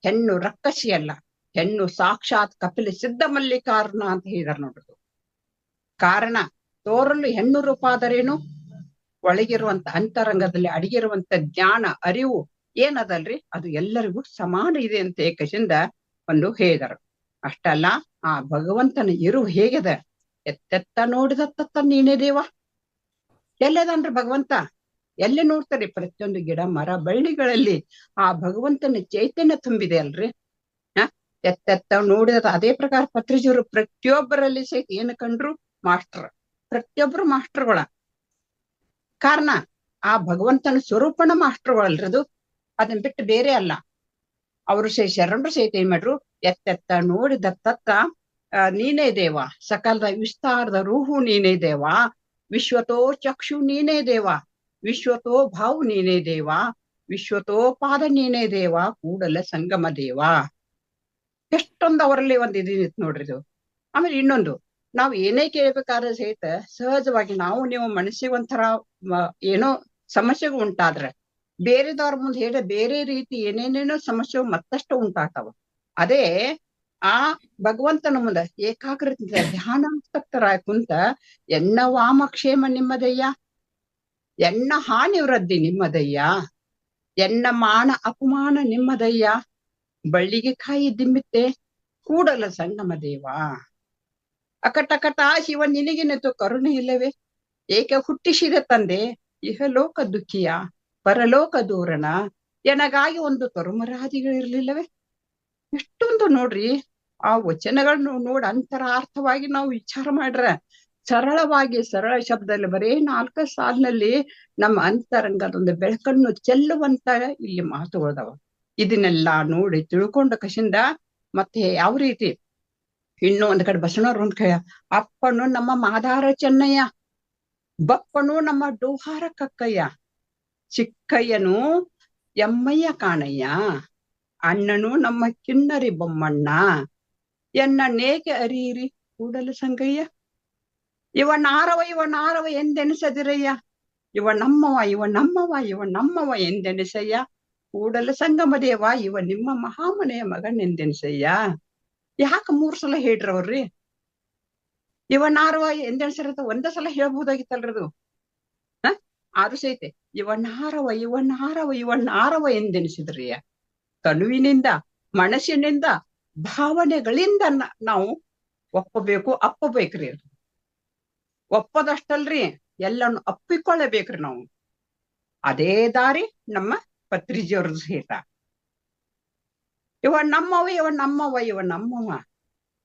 ಹೆಣ್ಣು ರಕ್ಕಸಿ ಅಲ್ಲ, ಹೆಣ್ಣು ಸಾಕ್ಷಾತ್ ಕಪಿಲ ಸಿದ್ಧ ಮಲ್ಲಿಕಾರ್ಜುನ ಅಂತ ಹೇಳಿದಾರೆ ನೋಡ್ರಿ. ಕಾರಣ ತೋರಲು ಹೆಣ್ಣು ರೂಪಾದರೇನು, ಒಳಗಿರುವಂತ ಅಂತರಂಗದಲ್ಲಿ ಅಡಗಿರುವಂತ ಜ್ಞಾನ ಅರಿವು ಏನದಲ್ರಿ ಅದು ಎಲ್ಲರಿಗೂ ಸಮಾನ ಇದೆ ಅಂತ ಏಕಶಿಂದ ಒಂದು ಹೇಳಿದರು. ಅಷ್ಟಲ್ಲ, ಆ ಭಗವಂತನ ಇರು ಹೇಗಿದೆ, ಎತ್ತೆತ್ತ ನೋಡಿದತ್ತ ನೀನೇ ದೇವ. ಎಲ್ಲದನ್ರಿ ಭಗವಂತ? ಎಲ್ಲಿ ನೋಡ್ತಾರೆ? ಪ್ರತಿಯೊಂದು ಗಿಡ ಮರ ಬಳ್ಳಿಗಳಲ್ಲಿ ಆ ಭಗವಂತನ ಚೈತನ್ಯ ತುಂಬಿದೆ ಅಲ್ರಿ. ಎತ್ತೆತ್ತ ನೋಡಿದ ಅದೇ ಪ್ರಕಾರ ಪತ್ರಿಜಿಯವರು ಪ್ರತಿಯೊಬ್ಬರಲ್ಲಿ ಸಹಿತ ಏನು ಕಂಡ್ರು? ಮಾಸ್ಟರ್. ಪ್ರತಿಯೊಬ್ರು ಮಾಸ್ಟರ್ಗಳ. ಕಾರಣ ಆ ಭಗವಂತನ ಸ್ವರೂಪನ ಮಾಸ್ಟರ್ಗಳಲ್ರದು, ಅದನ್ನ ಬಿಟ್ಟು ಬೇರೆ ಅಲ್ಲ. ಅವರು ಶರಣರು ಸಹಿತ ಏನ್ ಮಾಡ್ರು? ಎತ್ತೆತ್ತ ನೋಡಿದ ತತ್ತ ನೀನೇ ದೇವ, ಸಕಲದ ವಿಸ್ತಾರದ ರೂಹು ನೀನೇ ದೇವ, ವಿಶ್ವತೋ ಚಕ್ಷು ನೀನೇ ದೇವ, ವಿಶ್ವತೋ ಭಾವು ನೀನೇ ದೇವ, ವಿಶ್ವತೋ ಪಾದ ನೀನೇ ದೇವ, ಕೂಡಲ ಸಂಗಮ ದೇವ. ಎಷ್ಟೊಂದು ಅವರಲ್ಲಿ ಒಂದು ಇದಿತ್ತು ನೋಡ್ರಿ ಇದು. ಆಮೇಲೆ ಇನ್ನೊಂದು, ನಾವು ಏನೇ ಕೇಳ್ಬೇಕಾದ್ರೆ ಸಹಿತ ಸಹಜವಾಗಿ ನಾವು ನೀವು ಮನಸ್ಸಿಗೆ ಒಂಥರ ಏನೋ ಸಮಸ್ಯೆಗಳು ಉಂಟಾದ್ರೆ ಬೇರೆದವ್ರ ಮುಂದೆ ಹೇಳ ಬೇರೆ ರೀತಿ ಏನೇನೇನೋ ಸಮಸ್ಯೆ ಮತ್ತಷ್ಟು ಉಂಟಾಗ್ತಾವ. ಅದೇ ಆ ಭಗವಂತನ ಮುಂದೆ ಏಕಾಗ್ರತೆ ಧ್ಯಾನಾಸಕ್ತರಾಗಿ ಕುಂತ ಎನ್ನ ವಾಮಕ್ಷೇಮ ನಿಮ್ಮದಯ್ಯ, ಎನ್ನ ಹಾನಿ ವೃದ್ಧಿ ನಿಮ್ಮದಯ್ಯ, ಎನ್ನ ಮಾನ ಅಪಮಾನ ನಿಮ್ಮದಯ್ಯ, ಬಳ್ಳಿಗೆ ಕಾಯಿ ದಿಮ್ಮಿತ್ತೆ ಕೂಡಲ ಸಂಗಮ ದೇವ. ಅಕಟಕಟ ಶಿವ ನಿನಗಿನತು ಕರುಣೆ ಇಲ್ಲವೇ, ಏಕೆ ಹುಟ್ಟಿಸಿದ ತಂದೆ ಇಹಲೋಕ ದುಃಖಿಯ ಪರಲೋಕ ದೂರನ, ಎನಗಾಗಿ ಒಂದು ತರುಮರಾದಿಗಳಿರ್ಲಿಲ್ಲವೇ. ಎಷ್ಟೊಂದು ನೋಡ್ರಿ ಆ ವಚನಗಳನ್ನು ನೋಡ್ ಅಂತರಾರ್ಥವಾಗಿ ನಾವು ವಿಚಾರ ಮಾಡ್ರ ಸರಳವಾಗಿ ಸರಳ ಶಬ್ದದಲ್ಲಿ ಬರೇ 4 ಸಾಲಿನಲ್ಲಿ ನಮ್ಮ ಅಂತರಂಗದೊಂದು ಬೆಳಕನ್ನು ಚೆಲ್ಲುವಂತ ಇಲ್ಲಿ ಮಾತುಗಳದವ. ಇದನ್ನೆಲ್ಲಾ ನೋಡಿ ತಿಳ್ಕೊಂಡ ಕಶಿಂದ ಮತ್ತೆ ಯಾವ ರೀತಿ ಇನ್ನು ಒಂದ್ ಕಡೆ ಬಸವಣ್ಣವ್ರ ಒಂದ್ ಕಡೆ ಅಪ್ಪನು ನಮ್ಮ ಮಾದಾರ ಚೆನ್ನಯ್ಯ, ಬಪ್ಪನು ನಮ್ಮ ಡೋಹಾರ ಕಕ್ಕಯ್ಯ, ಚಿಕ್ಕಯ್ಯನು ಎಮ್ಮಯ್ಯ ಕಾಣಯ್ಯ, ಅಣ್ಣನು ನಮ್ಮ ಕಿನ್ನರಿ ಬೊಮ್ಮಣ್ಣ, ಎನ್ನ ನೇಕೆ ಅರಿಯಿರಿ ಕೂಡಲ ಸಂಗಯ್ಯ, ಇವ ನಾರವ ಎಂದೆನಿಸದಿರಯ್ಯ, ಇವ ನಮ್ಮವ ಇವ ನಮ್ಮವ ಎಂದೆನಿಸಯ್ಯ, ಕೂಡಲ ಸಂಗಮ ದೇವ ಇವ ನಿಮ್ಮ ಮಹಾಮನೆಯ ಮಗನೆಂದೆನಿಸಯ್ಯ. ಯಾಕೆ 3 ಸಲ ಹೇಳ್ರವ್ರಿ? ಇವ ನಾರವ ಎಂದೆನಿಸಿರತ್ತ ಒಂದೇ ಸಲ ಹೇಳ್ಬಹುದಾಗಿತ್ತಲ್ರದು. ಆದ್ರೂ ಸಹಿತ ಇವ ನಾರವ ಎಂದೆನಿಸಿದ್ರಿಯ. ತನುವಿನಿಂದ ಮನಸ್ಸಿನಿಂದ ಭಾವನೆಗಳಿಂದ ನಾವು ಅಪ್ಪಬೇಕ್ರಿ. ಒಪ್ಪದಷ್ಟಲ್ರಿ, ಎಲ್ಲನ್ನು ಅಪ್ಪಿಕೊಳ್ಳಬೇಕ್ರಿ ನಾವು. ಅದೇ ದಾರಿ ನಮ್ಮ ಪತ್ರಿಜಿಯವ್ರದ್ದು ಸಹಿತ. ಇವ ನಮ್ಮವ.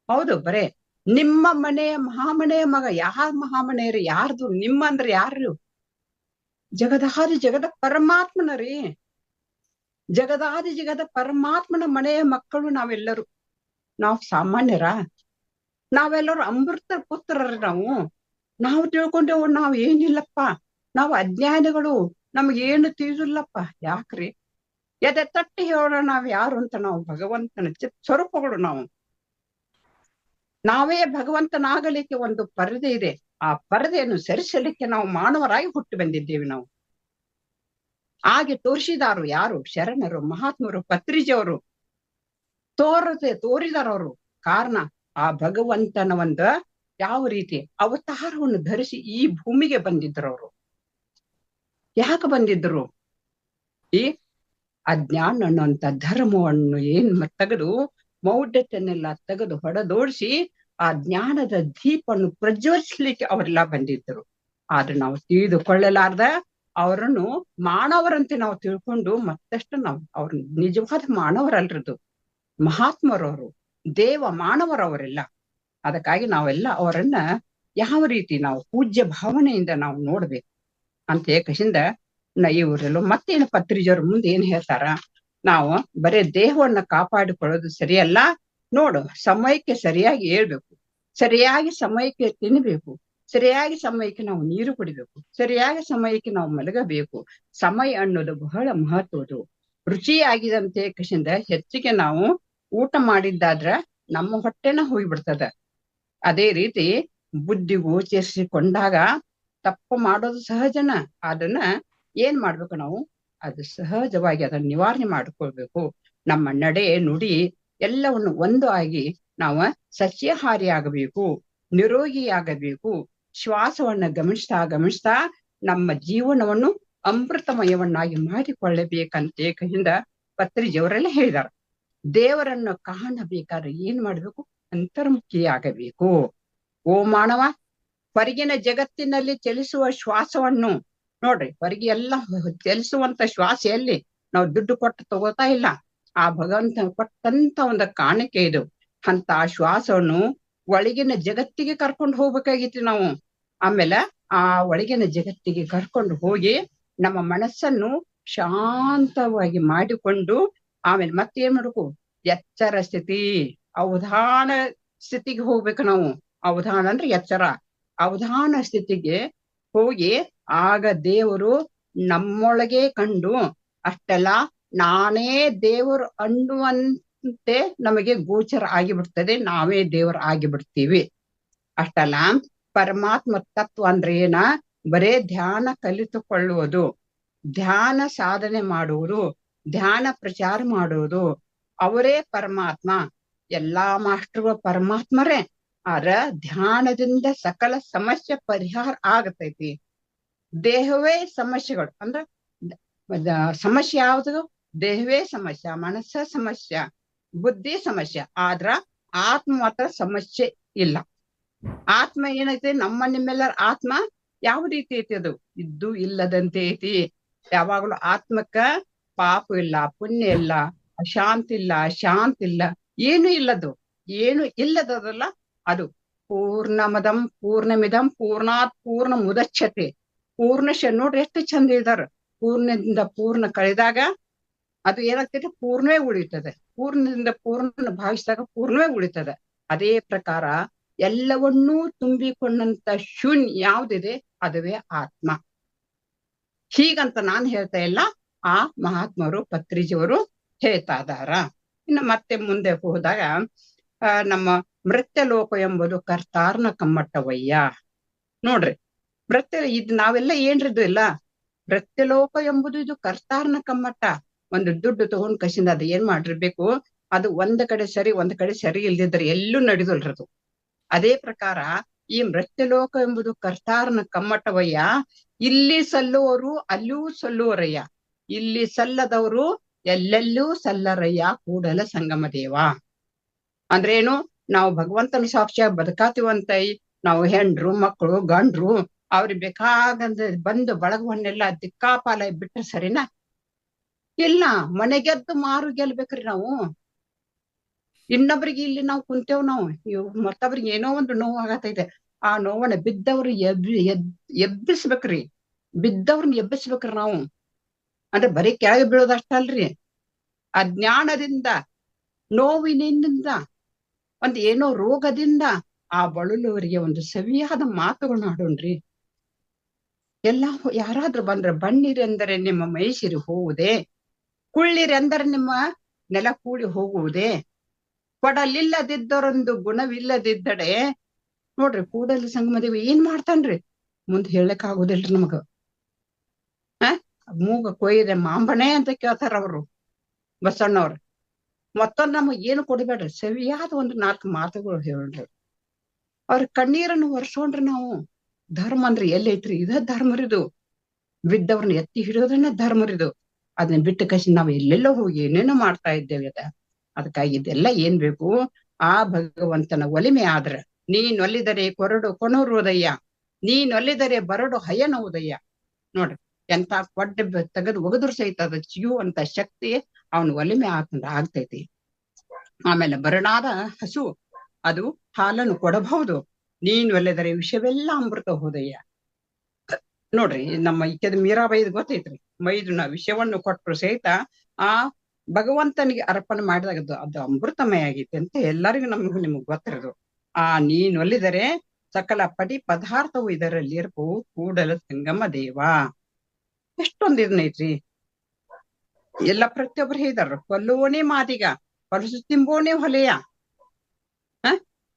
ಹೌದು, ಬರೇ ನಿಮ್ಮ ಮನೆಯ ಮಹಾಮನೆಯ ಮಗ. ಯಾರ ಮಹಾಮನೆಯರಿ? ಯಾರ್ದು? ನಿಮ್ಮ ಅಂದ್ರೆ ಯಾರು? ಜಗದಾದಿ ಜಗದ ಪರಮಾತ್ಮನ ರೀ. ಜಗದಾದಿ ಜಗದ ಪರಮಾತ್ಮನ ಮನೆಯ ಮಕ್ಕಳು ನಾವೆಲ್ಲರೂ. ನಾವು ಸಾಮಾನ್ಯರ? ನಾವೆಲ್ಲರೂ ಅಮೃತ ಪುತ್ರರ. ನಾವು ತಿಳ್ಕೊಂಡೇವು ನಾವ್ ಏನಿಲ್ಲಪ್ಪ, ನಾವು ಅಜ್ಞಾನಿಗಳು, ನಮ್ಗೇನು ತಿಳಿದಿಲ್ಲಪ್ಪ. ಯಾಕ್ರಿ? ಎದೆ ತಟ್ಟಿ ಹೇಳೋಣ ನಾವ್ ಯಾರು ಅಂತ. ನಾವು ಭಗವಂತನ ಸ್ವರೂಪಗಳು. ನಾವೇ ಭಗವಂತನಾಗಲಿಕ್ಕೆ ಒಂದು ಪರದೆ ಇದೆ. ಆ ಪರದೆಯನ್ನು ಸರಿಸಲಿಕ್ಕೆ ನಾವು ಮಾನವರಾಗಿ ಹುಟ್ಟಿ ಬಂದಿದ್ದೇವೆ. ನಾವು ಹಾಗೆ ತೋರಿಸಿದಾರು ಯಾರು? ಶರಣರು, ಮಹಾತ್ಮರು, ಪತ್ರಿಜಿಯವರು ತೋರಿದಾರವರು. ಕಾರಣ ಆ ಭಗವಂತನ ಒಂದು ಯಾವ ರೀತಿ ಅವತಾರವನ್ನು ಧರಿಸಿ ಈ ಭೂಮಿಗೆ ಬಂದಿದ್ರು. ಅವರು ಯಾಕೆ ಬಂದಿದ್ರು? ಈ ಅಜ್ಞಾನ ಅನ್ನುವಂತ ಧರ್ಮವನ್ನು ತೆಗೆದು ಮೌಢ್ಯತೆಯನ್ನೆಲ್ಲ ತೆಗೆದು ಹೊಡೆದೋಡಿಸಿ ಆ ಜ್ಞಾನದ ದೀಪವನ್ನು ಪ್ರಜ್ವಲಿಸ್ಲಿಕ್ಕೆ ಅವರೆಲ್ಲ ಬಂದಿದ್ದರು. ಆದ್ರೆ ನಾವು ತಿಳಿದುಕೊಳ್ಳಲಾರ್ದ ಅವರನ್ನು ಮಾನವರಂತೆ ನಾವು ತಿಳ್ಕೊಂಡು ಮತ್ತಷ್ಟು ನಾವು ಅವ್ರ ನಿಜವಾದ ಮಾನವರಲ್ರದು, ಮಹಾತ್ಮರವರು, ದೇವ ಮಾನವರವರೆಲ್ಲ. ಅದಕ್ಕಾಗಿ ನಾವೆಲ್ಲ ಅವರನ್ನ ಯಾವ ರೀತಿ ನಾವು ಪೂಜ್ಯ ಭಾವನೆಯಿಂದ ನಾವು ನೋಡ್ಬೇಕು ಅಂತ ಏಕಶಿಂದ ಇವರೆಲ್ಲ ಮತ್ತೇನು ಪತ್ರಿಜವ್ರ ಮುಂದೆ ಏನ್ ಹೇಳ್ತಾರ, ನಾವು ಬರೇ ದೇಹವನ್ನ ಕಾಪಾಡಿಕೊಳ್ಳೋದು ಸರಿಯಲ್ಲ, ನೋಡು ಸಮಯಕ್ಕೆ ಸರಿಯಾಗಿ ಹೇಳ್ಬೇಕು, ಸರಿಯಾಗಿ ಸಮಯಕ್ಕೆ ತಿನ್ಬೇಕು, ಸರಿಯಾಗಿ ಸಮಯಕ್ಕೆ ನಾವು ನೀರು ಕುಡಿಬೇಕು, ಸರಿಯಾಗಿ ಸಮಯಕ್ಕೆ ನಾವು ಮಲಗಬೇಕು. ಸಮಯ ಅನ್ನೋದು ಬಹಳ ಮಹತ್ವದು. ರುಚಿಯಾಗಿದಂತೆ ಕಶಿಂದ ಹೆಚ್ಚಿಗೆ ನಾವು ಊಟ ಮಾಡಿದ್ದಾದ್ರ ನಮ್ಮ ಹೊಟ್ಟೆನ ಹೋಗ್ಬಿಡ್ತದ. ಅದೇ ರೀತಿ ಬುದ್ಧಿ ಗೋಚರಿಸಿಕೊಂಡಾಗ ತಪ್ಪು ಮಾಡೋದು ಸಹಜನ. ಅದನ್ನ ಏನ್ ಮಾಡ್ಬೇಕು ನಾವು, ಅದು ಸಹಜವಾಗಿ ಅದನ್ನ ನಿವಾರಣೆ ಮಾಡ್ಕೊಳ್ಬೇಕು. ನಮ್ಮ ನಡೆ ನುಡಿ ಎಲ್ಲವನ್ನು ಒಂದು ಆಗಿ ನಾವು ಸಸ್ಯಾಹಾರಿ ಆಗಬೇಕು, ನಿರೋಗಿಯಾಗಬೇಕು. ಶ್ವಾಸವನ್ನ ಗಮನಿಸ್ತಾ ನಮ್ಮ ಜೀವನವನ್ನು ಅಮೃತಮಯವನ್ನಾಗಿ ಮಾಡಿಕೊಳ್ಳಬೇಕಂತ ಏಕದಿಂದ ಪತ್ರಿಜಿಯವರೆಲ್ಲ ಹೇಳಿದಾರ. ದೇವರನ್ನು ಕಾಣಬೇಕಾದ್ರೆ ಏನ್ ಮಾಡ್ಬೇಕು, ಅಂತರ್ಮುಖಿಯಾಗಬೇಕು. ಓ ಮಾನವ, ಹೊರಗಿನ ಜಗತ್ತಿನಲ್ಲಿ ಚಲಿಸುವ ಶ್ವಾಸವನ್ನು ನೋಡ್ರಿ, ಹೊರಗೆ ಎಲ್ಲ ಚಲಿಸುವಂತ ಶ್ವಾಸ ಎಲ್ಲಿ ನಾವು ದುಡ್ಡು ಕೊಟ್ಟು ತಗೋತಾ ಇಲ್ಲ, ಆ ಭಗವಂತ ಕೊಟ್ಟಂತ ಒಂದು ಕಾಣಿಕೆ ಇದು. ಅಂತ ಶ್ವಾಸವನ್ನು ಒಳಗಿನ ಜಗತ್ತಿಗೆ ಕರ್ಕೊಂಡು ಹೋಗ್ಬೇಕಾಗಿತ್ತು ನಾವು. ಆಮೇಲೆ ಆ ಒಳಗಿನ ಜಗತ್ತಿಗೆ ಕರ್ಕೊಂಡು ಹೋಗಿ ನಮ್ಮ ಮನಸ್ಸನ್ನು ಶಾಂತವಾಗಿ ಮಾಡಿಕೊಂಡು ಆಮೇಲೆ ಮತ್ತೇನ್ ಮಾಡ್ಬೇಕು, ಎಚ್ಚರ ಸ್ಥಿತಿ, ಅವಧಾನ ಸ್ಥಿತಿಗೆ ಹೋಗ್ಬೇಕು ನಾವು. ಅವಧಾನ ಅಂದ್ರೆ ಎಚ್ಚರ, ಅವಧಾನ ಸ್ಥಿತಿಗೆ ಹೋಗಿ ಆಗ ದೇವರು ನಮ್ಮೊಳಗೆ ಕಂಡು, ಅಷ್ಟೆಲ್ಲ ನಾನೇ ದೇವರು ಅನ್ನುವಂತೆ ನಮಗೆ ಗೋಚರ ಆಗಿಬಿಡ್ತದೆ, ನಾವೇ ದೇವರು ಆಗಿಬಿಡ್ತೀವಿ. ಅಷ್ಟಲ್ಲ, ಪರಮಾತ್ಮ ತತ್ವ ಅಂದ್ರೆ ಏನ, ಬರೇ ಧ್ಯಾನ ಕಲಿತುಕೊಳ್ಳುವುದು, ಧ್ಯಾನ ಸಾಧನೆ ಮಾಡುವುದು, ಧ್ಯಾನ ಪ್ರಚಾರ ಮಾಡುವುದು, ಅವರೇ ಪರಮಾತ್ಮ. ಎಲ್ಲಾ ಮಾಸ್ಟರ್ಗಳು ಪರಮಾತ್ಮರೇ. ಆದ್ರ ಧ್ಯಾನದಿಂದ ಸಕಲ ಸಮಸ್ಯೆ ಪರಿಹಾರ ಆಗತೈತಿ. ದೇಹವೇ ಸಮಸ್ಯೆಗಳು ಅಂದ್ರ ಸಮಸ್ಯೆ ಯಾವ್ದು, ದೇಹವೇ ಸಮಸ್ಯೆ, ಮನಸ್ಸ ಸಮಸ್ಯೆ, ಬುದ್ಧಿ ಸಮಸ್ಯೆ. ಆದ್ರ ಆತ್ಮ ಮಾತ್ರ ಸಮಸ್ಯೆ ಇಲ್ಲ. ಆತ್ಮ ಏನೈತಿ, ನಮ್ಮ ನಿಮ್ಮೆಲ್ಲರ ಆತ್ಮ ಯಾವ ರೀತಿ ಐತಿ, ಅದು ಇದ್ದು ಇಲ್ಲದಂತೆ ಐತಿ. ಯಾವಾಗ್ಲೂ ಆತ್ಮಕ್ಕ ಪಾಪ ಇಲ್ಲ, ಪುಣ್ಯ ಇಲ್ಲ, ಅಶಾಂತಿ ಇಲ್ಲ, ಶಾಂತಿ ಇಲ್ಲ, ಏನು ಇಲ್ಲದು, ಏನು ಇಲ್ಲದಲ್ಲ ಅದು. ಪೂರ್ಣಮದಂ ಪೂರ್ಣಮಿದಂ ಪೂರ್ಣಾತ್ ಪೂರ್ಣ ಮುದಚ್ಛತೆ. ಪೂರ್ಣಶ ನೋಡ್ರಿ ಎಷ್ಟು ಚಂದ ಇದಾರ. ಪೂರ್ಣದಿಂದ ಪೂರ್ಣ ಕಳೆದಾಗ ಅದು ಏನಾಗ್ತೈತೆ, ಪೂರ್ಣವೇ ಉಳಿತದೆ. ಪೂರ್ಣದಿಂದ ಪೂರ್ಣ ಭಾವಿಸಿದಾಗ ಪೂರ್ಣವೇ ಉಳಿತದೆ. ಅದೇ ಪ್ರಕಾರ ಎಲ್ಲವನ್ನೂ ತುಂಬಿಕೊಂಡಂತ ಶೂನ್ಯ ಯಾವ್ದಿದೆ, ಅದುವೇ ಆತ್ಮ. ಹೀಗಂತ ನಾನ್ ಹೇಳ್ತಾ ಇಲ್ಲ, ಆ ಮಹಾತ್ಮರು ಪತ್ರಿಜಿಯವರು ಹೇಳ್ತಾ ಇದಾರ. ಇನ್ನು ಮತ್ತೆ ಮುಂದೆ ಹೋದಾಗ ನಮ್ಮ ಮೃತ್ಯಲೋಕ ಎಂಬುದು ಕರ್ತಾರ್ನ ಕಮ್ಮಟ್ಟವಯ್ಯ. ನೋಡ್ರಿ, ಇದು ನಾವೆಲ್ಲ ಏನ್ರಿದು ಇಲ್ಲ, ಮೃತ್ಯಲೋಕ ಎಂಬುದು ಇದು ಕರ್ತಾರ್ನ ಕಮ್ಮಟ್ಟ. ಒಂದು ದುಡ್ಡು ತಗೊಂಡ್ ಕಸಿಂದ ಅದು ಏನ್ ಮಾಡಿರ್ಬೇಕು, ಅದು ಒಂದ್ ಕಡೆ ಸರಿ ಒಂದ್ ಕಡೆ ಸರಿ ಇಲ್ದಿದ್ರೆ ಎಲ್ಲೂ ನಡೆದಲ್ರದು. ಅದೇ ಪ್ರಕಾರ ಈ ಮೃತ್ಯಲೋಕ ಎಂಬುದು ಕರ್ತಾರ್ನ ಕಮ್ಮಟ್ಟವಯ್ಯ. ಇಲ್ಲಿ ಸಲ್ಲುವರು ಅಲ್ಲೂ ಸಲ್ಲುವರಯ್ಯ, ಇಲ್ಲಿ ಸಲ್ಲದವರು ಎಲ್ಲೆಲ್ಲೂ ಸಲ್ಲರಯ್ಯ ಕೂಡಲ ಸಂಗಮ ದೇವ. ಅಂದ್ರೇನು, ನಾವು ಭಗವಂತನ ಸಾಕ್ಷಿಯಾಗಿ ಬದುಕಾತಿವಂತ ನಾವು ಹೆಂಡ್ರು ಮಕ್ಕಳು ಗಂಡ್ರು ಅವ್ರಿಗೆ ಬೇಕಾಗಂದ ಬಂದು ಬಳಗವನ್ನೆಲ್ಲ ದಿಕ್ಕಾಪಾಲ ಬಿಟ್ರೆ ಸರಿನಾ? ಇಲ್ಲ, ಮನೆಗೆದ್ದು ಮಾರು ಗೆಲ್ಬೇಕ್ರಿ ನಾವು. ಇನ್ನೊಬ್ರಿಗೆ ಇಲ್ಲಿ ನಾವು ಕುಂತೇವ್, ನಾವು ಮತ್ತೊಬ್ರಿಗೆ ಏನೋ ಒಂದು ನೋವು ಆಗತೈತೆ, ಆ ನೋವನ್ನ ಬಿದ್ದವ್ರು ಎಬ್ಬಿಸ್ಬೇಕ್ರಿ, ಬಿದ್ದವ್ರನ್ನ ಎಬ್ಬಿಸ್ಬೇಕ್ರಿ ನಾವು. ಅಂದ್ರೆ ಬರೀ ಕೆಳಗೆ ಬೀಳೋದಷ್ಟಲ್ರಿ, ಅಜ್ಞಾನದಿಂದ, ನೋವಿನಿಂದ, ಒಂದ್ ಏನೋ ರೋಗದಿಂದ ಆ ಬಳಲುವರಿಗೆ ಒಂದು ಸವಿಯಾದ ಮಾತುಗಳನ್ನ ಆಡೋಣ್ರಿ. ಎಲ್ಲ ಯಾರಾದ್ರೂ ಬಂದ್ರೆ, ಬಣ್ಣಿರೆಂದರೆ ನಿಮ್ಮ ಮೈಸಿರಿ ಹೋಗುವುದೇ, ಕುಳ್ಳಿರೆಂದರೆ ನಿಮ್ಮ ನೆಲ ಕೂಡಿ ಹೋಗುವುದೇ, ಕೊಡಲಿಲ್ಲದಿದ್ದರೊಂದು ಗುಣವಿಲ್ಲದಿದ್ದಡೆ. ನೋಡ್ರಿ, ಕೂಡಲ ಸಂಗಮದೇವಿ ಏನ್ ಮಾಡ್ತಾನ್ರಿ, ಮುಂದ್ ಹೇಳಕ್ ಆಗುದಿಲ್ರಿ ನಮಗ. ಮೂಗ ಕೊಯ್ದೆ ಮಾಂಬಣೆ ಅಂತ ಕೇಳ್ತಾರ ಅವರು ಬಸಣ್ಣವ್ರು. ಮತ್ತೊಂದ್ ನಮಗ್ ಏನು ಕೊಡ್ಬೇಡ್ರಿ, ಸವಿಯಾದ ಒಂದು 4 ಮಾತುಗಳು ಹೇಳ್ರಿ. ಅವ್ರ ಕಣ್ಣೀರನ್ನು ಒರೆಸೋಣ್ರಿ ನಾವು. ಧರ್ಮ ಅಂದ್ರೆ ಎಲ್ಲೈತ್ರಿ, ಇದ ಧರ್ಮರಿದು. ಬಿದ್ದವ್ರನ್ನ ಎತ್ತಿ ಹಿಡಿಯೋದನ್ನ ಧರ್ಮರಿದು. ಅದನ್ನ ಬಿಟ್ಟು ಕಸಿ ನಾವ್ ಎಲ್ಲೆಲ್ಲೋ ಹೋಗಿ ಏನೇನೋ ಮಾಡ್ತಾ ಇದ್ದೇವೆ. ಅದಕ್ಕಾಗಿ ಇದೆಲ್ಲ ಏನ್ ಬೇಕು, ಆ ಭಗವಂತನ ಒಲಿಮೆ ಆದ್ರ. ನೀನೊಲಿದರೆ ಕೊನರುವುದಯ್ಯ, ನೀನೊಲಿದರೆ ಬರಡು ಹಯನವುದಯ್ಯ. ನೋಡ್ರಿ, ಎಂತ ಕೊಡ್ಡೆ ತೆಗೆದು ಒಗದ್ರು ಸಹಿತ ಅದ ಚಿಗುವಂತ ಶಕ್ತಿ ಅವನ ಒಲಿಮೆ ಆಗ್ತೈತಿ. ಆಮೇಲೆ ಬರಡಾದ ಹಸು ಅದು ಹಾಲನ್ನು ಕೊಡಬಹುದು, ನೀನ್ ಒಲ್ಲೆದರೆ ವಿಷವೆಲ್ಲ ಅಮೃತ ಹೋದಯ್ಯ. ನೋಡ್ರಿ, ನಮ್ಮ ಈಕೆದ ಮೀರಾಬೈದ್ ಗೊತ್ತೈತ್ರಿ, ಮೈದುನ ವಿಷವನ್ನು ಕೊಟ್ಟರು ಸಹಿತ ಆ ಭಗವಂತನಿಗೆ ಅರ್ಪಣೆ ಮಾಡಿದಾಗ ಅದು ಅಮೃತಮಯ ಆಗೈತಿ ಅಂತ ಎಲ್ಲರಿಗೂ ನಿಮಗ್ ಗೊತ್ತಿರೋದು. ಆ ನೀನ್ ಒಲಿದರೆ ಸಕಲ ಪದಾರ್ಥವು ಇದರಲ್ಲಿ ಇರ್ಬೋ ಕೂಡಲ ಸಂಗಮ ದೇವ. ಎಷ್ಟೊಂದ್ ಇದನ್ನೈತ್ರಿ. ಎಲ್ಲ ಪ್ರತಿಯೊಬ್ರು ಹೇಳಿದಾರ, ಕೊಲ್ಲುವನೇ ಮಾದಿಗ ಹೊಲಸು ತಿಂಬೋನೇ ಹೊಲೆಯ.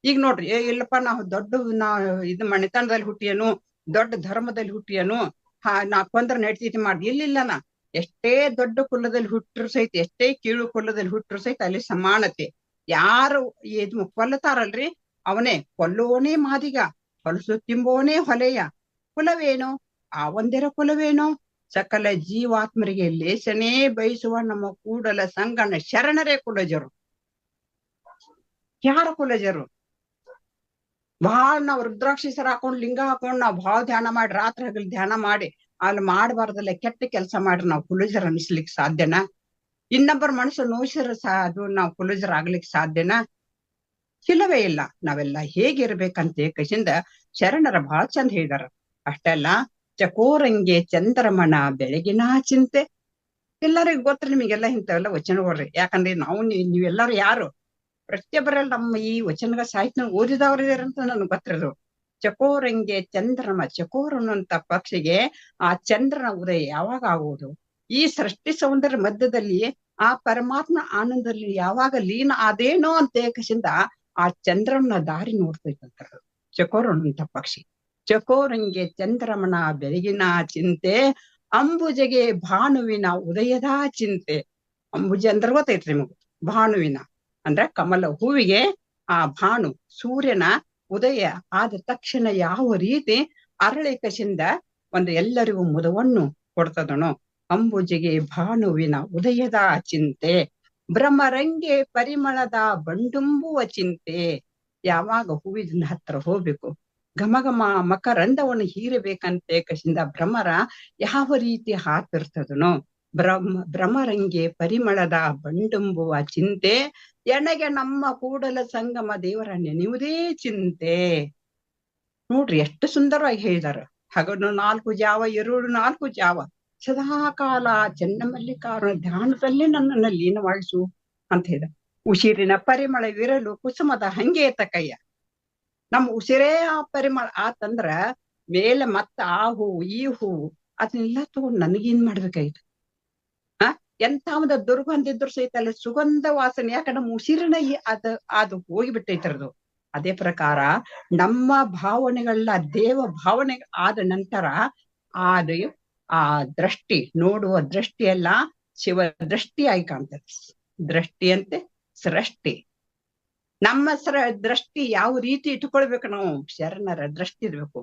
ಈಗ ನೋಡ್ರಿ, ಇಲ್ಲಪ್ಪ ನಾವು ಇದು ಮನೆತನದಲ್ಲಿ ಹುಟ್ಟಿಯನು, ದೊಡ್ಡ ಧರ್ಮದಲ್ಲಿ ಹುಟ್ಟಿಯನು, ನಾ ಕೊಂದ್ರ ನಡ್ತೀತಿ ಮಾಡಿ. ಇಲ್ಲಿಲ್ಲನ, ಎಷ್ಟೇ ದೊಡ್ಡ ಕುಲದಲ್ಲಿ ಹುಟ್ಟರು ಸಹಿತ, ಎಷ್ಟೇ ಕೀಳು ಕುಲದಲ್ಲಿ ಹುಟ್ಟರು ಸಹಿತ ಅಲ್ಲಿ ಸಮಾನತೆ. ಯಾರು ಇದು ಕೊಲ್ಲತಾರಲ್ರಿ ಅವನೇ ಕೊಲ್ಲುವನೇ ಮಾದಿಗ ಹೊಲಸು ತಿಂಬೋನೇ ಹೊಲೆಯ. ಕುಲವೇನು? ಆ ಒಂದರ ಕುಲವೇನು? ಸಕಲ ಜೀವಾತ್ಮರಿಗೆ ಲೇಸನೇ ಬಯಸುವ ನಮ್ಮ ಕೂಡಲ ಸಂಗನ ಶರಣರೇ ಕುಲಜರು. ಯಾರ ಕುಲಜರು? ಬಹಳ ನಾವ್ ರುದ್ರಾಕ್ಷಿ ಸರ ಹಾಕೊಂಡ್ ಲಿಂಗ ಹಾಕೊಂಡ್ ನಾವ್ ಭಾಳ ಧ್ಯಾನ ಮಾಡಿ, ರಾತ್ರಿ ಹಗಲ್ ಧ್ಯಾನ ಮಾಡಿ ಅಲ್ಲಿ ಮಾಡಬಾರ್ದಲ್ಲ ಕೆಟ್ಟ ಕೆಲಸ ಮಾಡ್ರಿ ನಾವ್ ಕುಲಜರ ಅನಿಸ್ಲಿಕ್ಕೆ ಸಾಧ್ಯನಾ? ಇನ್ನೊಬ್ಬರ ಮನಸ್ಸು ನೋಯಿಸಿರ ಅದು ನಾವ್ ಕುಲಜರ ಆಗ್ಲಿಕ್ಕೆ ಸಾಧ್ಯನಾ? ಇಲ್ಲವೇ ಇಲ್ಲ. ನಾವೆಲ್ಲ ಹೇಗಿರ್ಬೇಕಂತ ಕಸಿಂದ ಶರಣರ ಬಹಳ ಚಂದ ಹೇಳಿದಾರ. ಅಷ್ಟೆಲ್ಲ ಚಕೋರಂಗೆ ಚಂದ್ರಮನ ಬೆಳಗಿನ ಚಿಂತೆ. ಎಲ್ಲರಿಗೂ ಗೊತ್ತ್ರಿ ನಿಮಗೆಲ್ಲ ಇಂಥವೆಲ್ಲ ವಚನಗಳ್ರಿ. ಯಾಕಂದ್ರೆ ನೀವೆಲ್ಲರೂ ಯಾರು ಪ್ರತಿಯೊಬ್ಬರಲ್ಲಿ ನಮ್ಮ ಈ ವಚನಗಳ ಸಾಹಿತ್ಯ ಓದಿದವ್ರಿದಾರಂತ ನನ್ಗೆ ಗೊತ್ತಿರೋದು. ಚಕೋರಂಗೆ ಚಂದ್ರಮ, ಚಕೋರ್ ಅನ್ನುವಂತ ಪಕ್ಷಿಗೆ ಆ ಚಂದ್ರನ ಉದಯ ಯಾವಾಗ ಆಗುವುದು? ಈ ಸೃಷ್ಟಿ ಸೌಂದರ್ಯ ಮಧ್ಯದಲ್ಲಿ ಆ ಪರಮಾತ್ಮ ಆನಂದದಲ್ಲಿ ಯಾವಾಗ ಲೀನ ಅದೇನೋ ಅಂತ ಏಕಸಿಂದ ಆ ಚಂದ್ರನ ದಾರಿ ನೋಡ್ತೈತಂತ ಚಕೋರ್ ಅನ್ನುವಂತ ಪಕ್ಷಿ. ಚಕೋರಂಗೆ ಚಂದ್ರಮನ ಬೆಳಗಿನ ಚಿಂತೆ, ಅಂಬುಜಗೆ ಭಾನುವಿನ ಉದಯದ ಚಿಂತೆ. ಅಂಬುಜ ಅಂದ್ರೆ ಗೊತ್ತೈತ್ರಿ ನಿಮಗ? ಭಾನುವಿನ ಅಂದ್ರ ಕಮಲ ಹೂವಿಗೆ ಆ ಭಾನು ಸೂರ್ಯನ ಉದಯ ಆದ ತಕ್ಷಣ ಯಾವ ರೀತಿ ಅರಳಿಕಸಿಂದ ಒಂದು ಎಲ್ಲರಿಗೂ ಮುದವನ್ನು ಕೊಡ್ತದನೋ, ಅಂಬುಜಿಗೆ ಭಾನುವಿನ ಉದಯದ ಚಿಂತೆ, ಭ್ರಮರಂಗೆ ಪರಿಮಳದ ಬಂಡುಂಬುವ ಚಿಂತೆ. ಯಾವಾಗ ಹೂವಿನ ಹತ್ರ ಹೋಗ್ಬೇಕು, ಘಮಘಮ ಮಕರಂದವನ್ನು ಹೀರಬೇಕಂತೆ ಕಸಿಂದ ಭ್ರಮರ ಯಾವ ರೀತಿ ಹಾತಿರ್ತದನೋ, ಭ್ರಮರಂಗೆ ಪರಿಮಳದ ಬಂಡುಂಬುವ ಚಿಂತೆ, ಎಣಗೆ ನಮ್ಮ ಕೂಡಲ ಸಂಗಮ ದೇವರ ನೆನೆಯುವುದೇ ಚಿಂತೆ. ನೋಡ್ರಿ ಎಷ್ಟು ಸುಂದರವಾಗಿ ಹೇಳಿದಾರ. ಹಗಲು 4 ಜಾವ, ಎರಡು 4 ಜಾವ ಸದಾಕಾಲ ಚನ್ನಮಲ್ಲಿಕಾರ್ಜುನ ಧ್ಯಾನದಲ್ಲೇ ನನ್ನನ್ನು ಲೀನವಾಗಿಸು ಅಂತ ಹೇಳಿದ. ಉಸಿರಿನ ಪರಿಮಳವಿರಲು ಕುಸುಮದ ಹಂಗೆ ತಕಯ್ಯ. ನಮ್ಮ ಉಸಿರೇ ಆ ಪರಿಮಳ ಆತಂದ್ರ ಮೇಲೆ ಮತ್ತ ಆ ಹೂವು ಈ ಹೂವು ಅದನ್ನೆಲ್ಲ ತಗೊಂಡು ನನಗೇನ್ ಮಾಡ್ಬೇಕಾಯ್ತು? ಎಂತ ಒಂದು ದುರ್ಗಂಧ ಇದ್ರು ಸಹಿತ ಅಲ್ಲಿ ಸುಗಂಧ ವಾಸನೆ. ಯಾಕಂದ್ರೆ ನಮ್ಮ ಉಸಿರಿನ ಅದು ಹೋಗಿಬಿಟ್ಟೈತರದು. ಅದೇ ಪ್ರಕಾರ ನಮ್ಮ ಭಾವನೆಗಳ ದೇವ ಭಾವನೆ ಆದ ನಂತರ ಅದು ಆ ದೃಷ್ಟಿ, ನೋಡುವ ದೃಷ್ಟಿ ಎಲ್ಲ ಶಿವ ದೃಷ್ಟಿಯಾಗಿ ಕಾಣ್ತದೆ. ದೃಷ್ಟಿ ಅಂತೆ ಸೃಷ್ಟಿ. ನಮ್ಮ ದೃಷ್ಟಿ ಯಾವ ರೀತಿ ಇಟ್ಕೊಳ್ಬೇಕು? ನಾವು ಶರಣರ ದೃಷ್ಟಿ ಇರ್ಬೇಕು.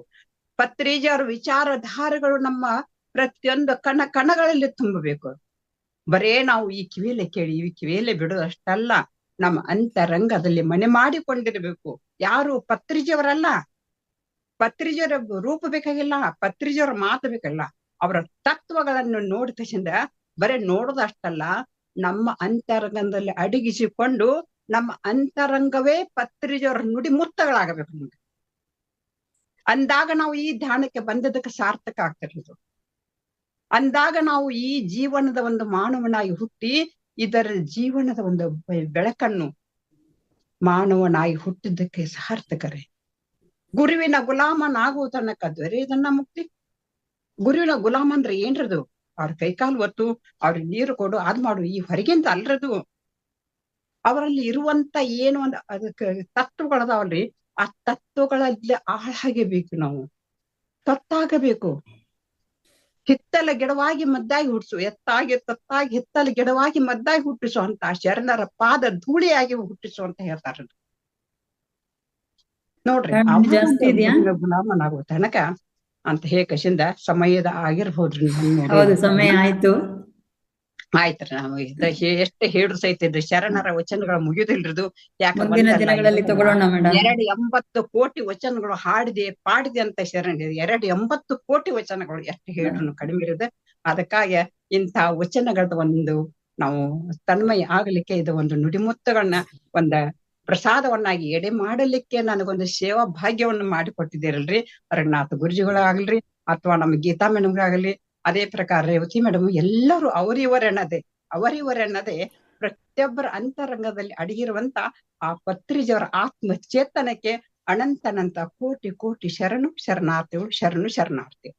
ಪತ್ರಿಜರ ವಿಚಾರಧಾರೆಗಳು ನಮ್ಮ ಪ್ರತಿಯೊಂದು ಕಣಗಳಲ್ಲಿ ತುಂಬಬೇಕು. ಬರೇ ನಾವು ಈ ಕಿವಿಯಲ್ಲೇ ಕೇಳಿ ಈ ಕಿವಿಯಲ್ಲೇ ಬಿಡೋದು ಅಷ್ಟಲ್ಲ, ನಮ್ಮ ಅಂತರಂಗದಲ್ಲಿ ಮನೆ ಮಾಡಿಕೊಂಡಿರ್ಬೇಕು. ಯಾರು ಪತ್ರಿಜಿಯವರಲ್ಲ, ಪತ್ರಿಜಿಯವರ ರೂಪ ಬೇಕಾಗಿಲ್ಲ, ಪತ್ರಿಜಿಯವರ ಮಾತು ಬೇಕಲ್ಲ, ಅವರ ತತ್ವಗಳನ್ನು ನೋಡಿದ ಬರೇ ನೋಡೋದಷ್ಟಲ್ಲ, ನಮ್ಮ ಅಂತರಂಗದಲ್ಲಿ ಅಡಗಿಸಿಕೊಂಡು ನಮ್ಮ ಅಂತರಂಗವೇ ಪತ್ರಿಜಿಯವರ ನುಡಿ ಮುತ್ತಗಳಾಗಬೇಕು ನಮ್ಗೆ. ಅಂದಾಗ ನಾವು ಈ ಧ್ಯಾನಕ್ಕೆ ಬಂದದಕ್ಕೆ ಸಾರ್ಥಕ ಆಗ್ತಿರೋದು. ಅಂದಾಗ ನಾವು ಈ ಜೀವನದ ಒಂದು ಮಾನವನಾಗಿ ಹುಟ್ಟಿ ಇದರ ಜೀವನದ ಒಂದು ಬೆಳಕನ್ನು ಮಾನವನಾಗಿ ಹುಟ್ಟಿದ್ದಕ್ಕೆ ಸಾರ್ಥಕರೇ. ಗುರುವಿನ ಗುಲಾಮನಾಗುವ ತನಕ ದೊರೆಯದನ್ನ ಮುಕ್ತಿ. ಗುರುವಿನ ಗುಲಾಮ ಅಂದ್ರೆ ಏನ್ರದು? ಅವ್ರ ಕೈಕಾಲು ಒತ್ತು, ಅವ್ರಿಗೆ ನೀರು ಕೊಡು, ಅದ್ ಮಾಡು, ಈ ಹೊರಗಿಂದ ಅಲ್ರದು. ಅವರಲ್ಲಿ ಇರುವಂತ ಏನು ಒಂದು ಅದಕ್ಕೆ ತತ್ವಗಳದಾವಲ್ರಿ, ಆ ತತ್ವಗಳಲ್ಲಿ ಆಳಾಗಬೇಕು. ನಾವು ತತ್ತಾಗಬೇಕು. ಹಿತ್ತಲ ಗಿಡವಾಗಿ ಮದ್ದಾಗಿ ಹುಟ್ಟಿಸು, ಎತ್ತಾಗಿ ತತ್ತಾಗಿ ಹಿತ್ತಲ ಗಿಡವಾಗಿ ಮದ್ದಾಗಿ ಹುಟ್ಟಿಸು ಅಂತ ಶರಣರ ಪಾದ ಧೂಳಿಯಾಗಿ ಹುಟ್ಟಿಸು ಅಂತ ಹೇಳ್ತಾರ. ನೋಡ್ರಿ, ಜಾಸ್ತಿ ಇದೆಯಾ? ಗುಲಾಮನಾಗುವ ತನಕ ಅಂತ ಹೇಕಶಿಂದ ಸಮಯದ ಆಗಿರ್ಬೋದ್ರಿ. ಹೌದು, ಸಮಯ ಆಯ್ತು. ಆಯ್ತ್ರಿ. ನಾವು ಎಷ್ಟು ಹೇಳಿದ್ರು ಸಹಿತ ಶರಣರ ವಚನಗಳು ಮುಗಿಯೋದಿಲ್ರಿದು. ಮುಂದಿನ ದಿನಗಳಲ್ಲಿ ತಗೊಳ್ಳೋಣ ಮೇಡಮ್. 280 ಕೋಟಿ ವಚನಗಳು ಹಾಡಿದೆ ಪಾಡಿದೆ ಅಂತ ಶರಣ. 280 ಕೋಟಿ ವಚನಗಳು ಎಷ್ಟು ಹೇಳಿದ್ರು ಕಡಿಮೆ ಇರೋದು. ಅದಕ್ಕಾಗಿ ಇಂಥ ವಚನಗಳದ ಒಂದು ನಾವು ತನ್ಮಯ ಆಗ್ಲಿಕ್ಕೆ ಇದು ಒಂದು ನುಡಿಮುತ್ತಗಳನ್ನ ಪ್ರಸಾದವನ್ನಾಗಿ ಎಡೆ ಮಾಡಲಿಕ್ಕೆ ನನಗೊಂದು ಸೇವಾ ಭಾಗ್ಯವನ್ನು ಮಾಡಿಕೊಟ್ಟಿದ್ದೀರಲ್ರಿ. ರಂಗನಾಥ ಗುರುಜಿಗಳಾಗಲ್ರಿ, ಅಥವಾ ನಮ್ಮ ಗೀತಾ ಮೇಡಮ್ಗಾಗಲಿ, ಅದೇ ಪ್ರಕಾರ ರೇವತಿ ಮೇಡಮ್, ಎಲ್ಲರೂ ಅವರಿವರೆನ್ನದೆ ಪ್ರತಿಯೊಬ್ಬರ ಅಂತರಂಗದಲ್ಲಿ ಅಡಗಿರುವಂತ ಆ ಪತ್ರಿಜಿಯವರ ಆತ್ಮ ಚೇತನಕ್ಕೆ ಅನಂತನಂತ ಕೋಟಿ ಕೋಟಿ ಶರಣು ಶರಣಾರ್ಥಿಗಳು, ಶರಣು ಶರಣಾರ್ಥಿ.